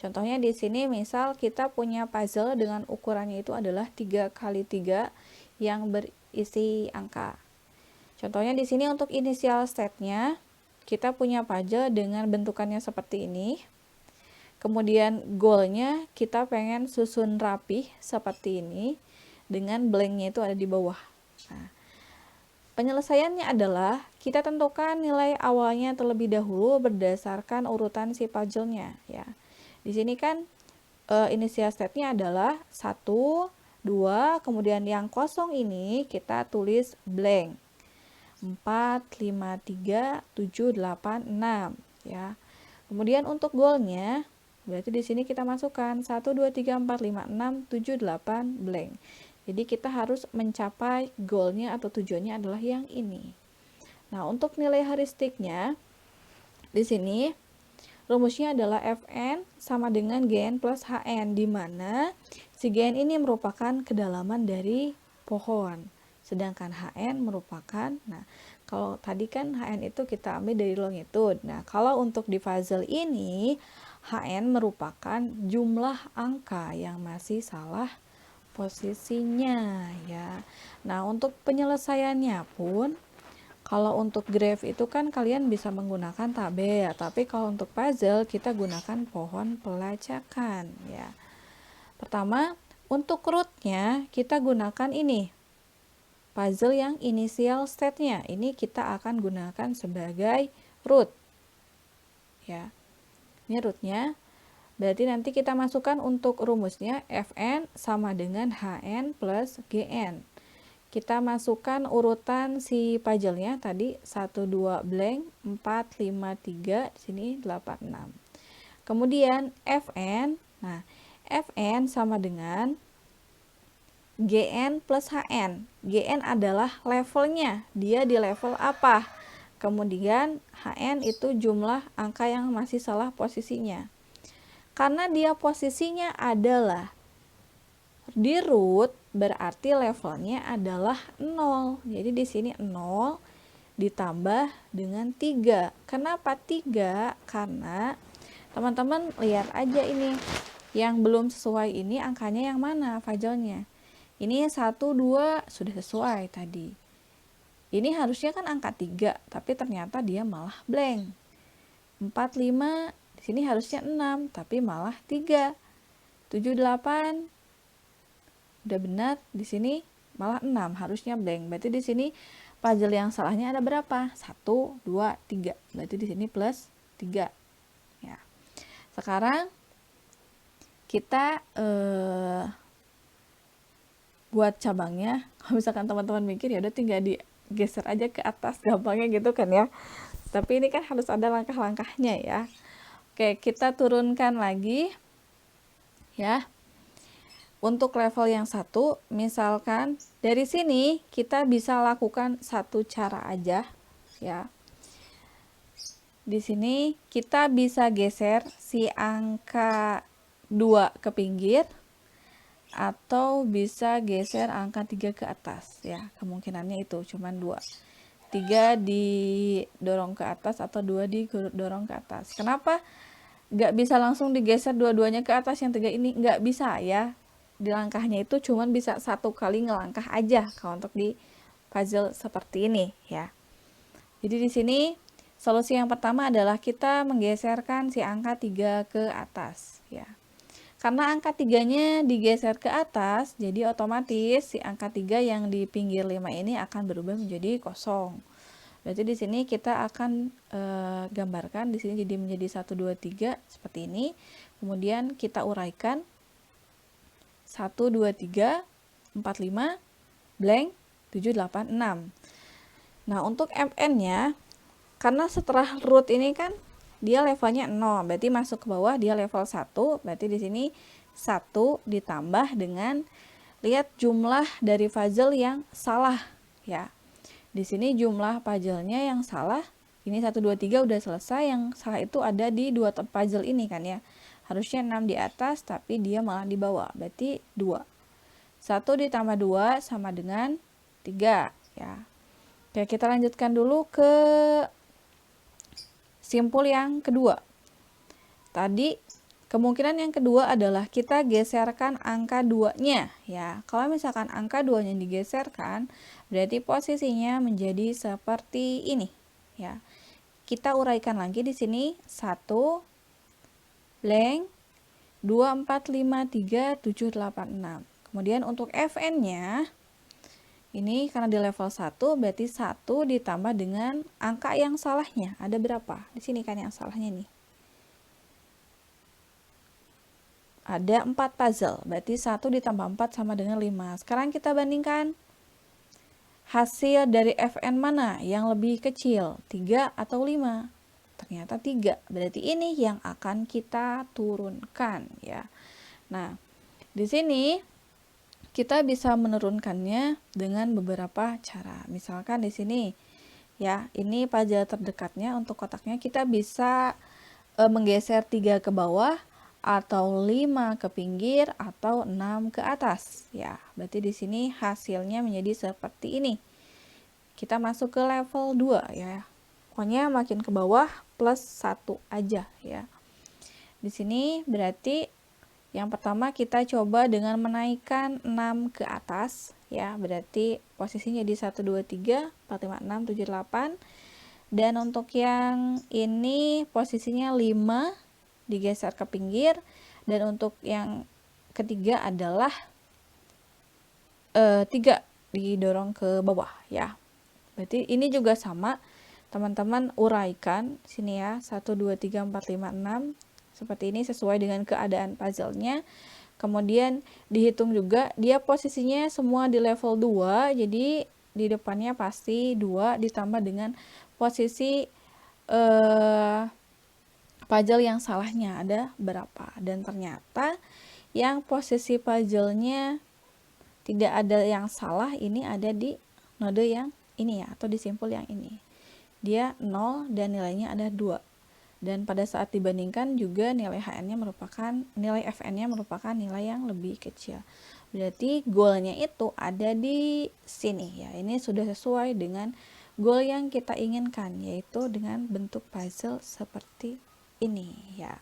Contohnya di sini misal kita punya puzzle dengan ukurannya itu adalah 3x3 yang berisi angka. Contohnya di sini untuk initial state-nya, kita punya puzzle dengan bentukannya seperti ini. Kemudian goalnya kita pengen susun rapih seperti ini dengan blanknya itu ada di bawah. Nah, penyelesaiannya adalah kita tentukan nilai awalnya terlebih dahulu berdasarkan urutan si puzzle-nya ya. Di sini kan initial state-nya adalah 1, 2, kemudian yang kosong ini kita tulis blank. 4, 5, 3, 7, 8, 6 ya. Kemudian untuk goalnya berarti di sini kita masukkan 1, 2, 3, 4, 5, 6, 7, 8 blank. Jadi kita harus mencapai goalnya atau tujuannya adalah yang ini. Nah, untuk nilai heuristiknya di sini rumusnya adalah Fn sama dengan Gn plus Hn, di mana si Gn ini merupakan kedalaman dari pohon, sedangkan Hn merupakan, nah kalau tadi kan Hn itu kita ambil dari longitude. Nah, kalau untuk di puzzle ini Hn merupakan jumlah angka yang masih salah posisinya ya. Nah, untuk penyelesaiannya pun kalau untuk graph itu kan kalian bisa menggunakan tabel, tapi kalau untuk puzzle kita gunakan pohon pelacakan ya. Pertama, untuk rootnya kita gunakan ini puzzle yang initial state-nya, ini kita akan gunakan sebagai root ya. Ini rootnya, berarti nanti kita masukkan untuk rumusnya Fn sama dengan Hn plus Gn. Kita masukkan urutan si puzzle-nya tadi 1, 2 blank, 4, 5, 3, di sini 8, 6. Kemudian Fn, nah Fn sama dengan Gn plus Hn. Gn adalah levelnya, dia di level apa? Kemudian Hn itu jumlah angka yang masih salah posisinya. Karena dia posisinya adalah di root, berarti levelnya adalah 0. Jadi di sini 0 ditambah dengan 3. Kenapa 3? Karena teman-teman lihat aja ini, yang belum sesuai ini angkanya yang mana puzzle-nya. Ini 1, 2 sudah sesuai tadi. Ini harusnya kan angka 3, tapi ternyata dia malah blank. 4, 5, di sini harusnya 6, tapi malah 3. 7, 8, udah benar, di sini malah 6, harusnya blank. Berarti di sini puzzle yang salahnya ada berapa? 1, 2, 3. Berarti di sini plus 3. Ya. Sekarang kita buat cabangnya. Kalau misalkan teman-teman mikir ya udah tinggal digeser aja ke atas gampangnya gitu kan ya. Tapi ini kan harus ada langkah-langkahnya ya. Oke, kita turunkan lagi ya. Untuk level yang 1, misalkan dari sini kita bisa lakukan satu cara aja ya. Di sini kita bisa geser si angka 2 ke pinggir atau bisa geser angka 3 ke atas ya. Kemungkinannya itu cuman 2. 3 didorong ke atas atau 2 didorong ke atas. Kenapa nggak bisa langsung digeser dua-duanya ke atas yang 3 ini? Nggak bisa ya. Di langkahnya itu cuman bisa 1 kali ngelangkah aja kalau untuk di puzzle seperti ini ya. Jadi di sini solusi yang pertama adalah kita menggeserkan si angka 3 ke atas ya. Karena angka 3-nya digeser ke atas, jadi otomatis si angka 3 yang di pinggir 5 ini akan berubah menjadi kosong. Berarti di sini kita akan gambarkan di sini jadi menjadi 1 2 3 seperti ini. Kemudian kita uraikan 1 2 3 4 5 blank 7 8 6. Nah, untuk Fn-nya, karena setelah root ini kan dia levelnya 0, berarti masuk ke bawah dia level 1, berarti di sini 1 ditambah dengan lihat jumlah dari puzzle yang salah ya. Di sini jumlah puzzle-nya yang salah, ini 1 2 3 udah selesai, yang salah itu ada di 2 puzzle ini kan ya. Harusnya 6 di atas tapi dia malah di bawah, berarti 2. 1 ditambah 2 sama dengan 3 ya. Oke, kita lanjutkan dulu ke simpul yang kedua. Tadi kemungkinan yang kedua adalah kita geserkan angka 2-nya ya. Kalau misalkan angka 2-nya digeserkan, berarti posisinya menjadi seperti ini ya. Kita uraikan lagi di sini 1 blank 2 4 5 3 7 8 6. Kemudian untuk Fn-nya ini karena di level 1 berarti 1 ditambah dengan angka yang salahnya. Ada berapa? Di sini kan yang salahnya nih. Ada 4 puzzle. Berarti 1 ditambah 4 sama dengan 5. Sekarang kita bandingkan hasil dari Fn mana yang lebih kecil, 3 atau 5? Ternyata 3. Berarti ini yang akan kita turunkan ya. Nah, di sini kita bisa menurunkannya dengan beberapa cara. Misalkan di sini ya, ini puzzle terdekatnya untuk kotaknya kita bisa menggeser 3 ke bawah atau 5 ke pinggir atau 6 ke atas ya. Berarti di sini hasilnya menjadi seperti ini. Kita masuk ke level 2 ya. Pokoknya makin ke bawah plus 1 aja ya. Di sini berarti yang pertama kita coba dengan menaikkan 6 ke atas ya, berarti posisinya di 1 2 3 4 5 6 7 8. Dan untuk yang ini posisinya 5 digeser ke pinggir, dan untuk yang ketiga adalah 3 didorong ke bawah ya. Berarti ini juga sama, teman-teman uraikan sini ya, 1 2 3 4 5 6 seperti ini sesuai dengan keadaan puzzle-nya. Kemudian dihitung juga dia posisinya semua di level 2, jadi di depannya pasti 2 ditambah dengan posisi puzzle yang salahnya ada berapa. Dan ternyata yang posisi puzzle-nya tidak ada yang salah ini ada di node yang ini ya, atau di simpul yang ini. Dia 0 dan nilainya ada 2. Dan pada saat dibandingkan juga nilai nilai Fn-nya merupakan nilai yang lebih kecil. Berarti goalnya itu ada di sini ya. Ini sudah sesuai dengan goal yang kita inginkan, yaitu dengan bentuk puzzle seperti ini ya.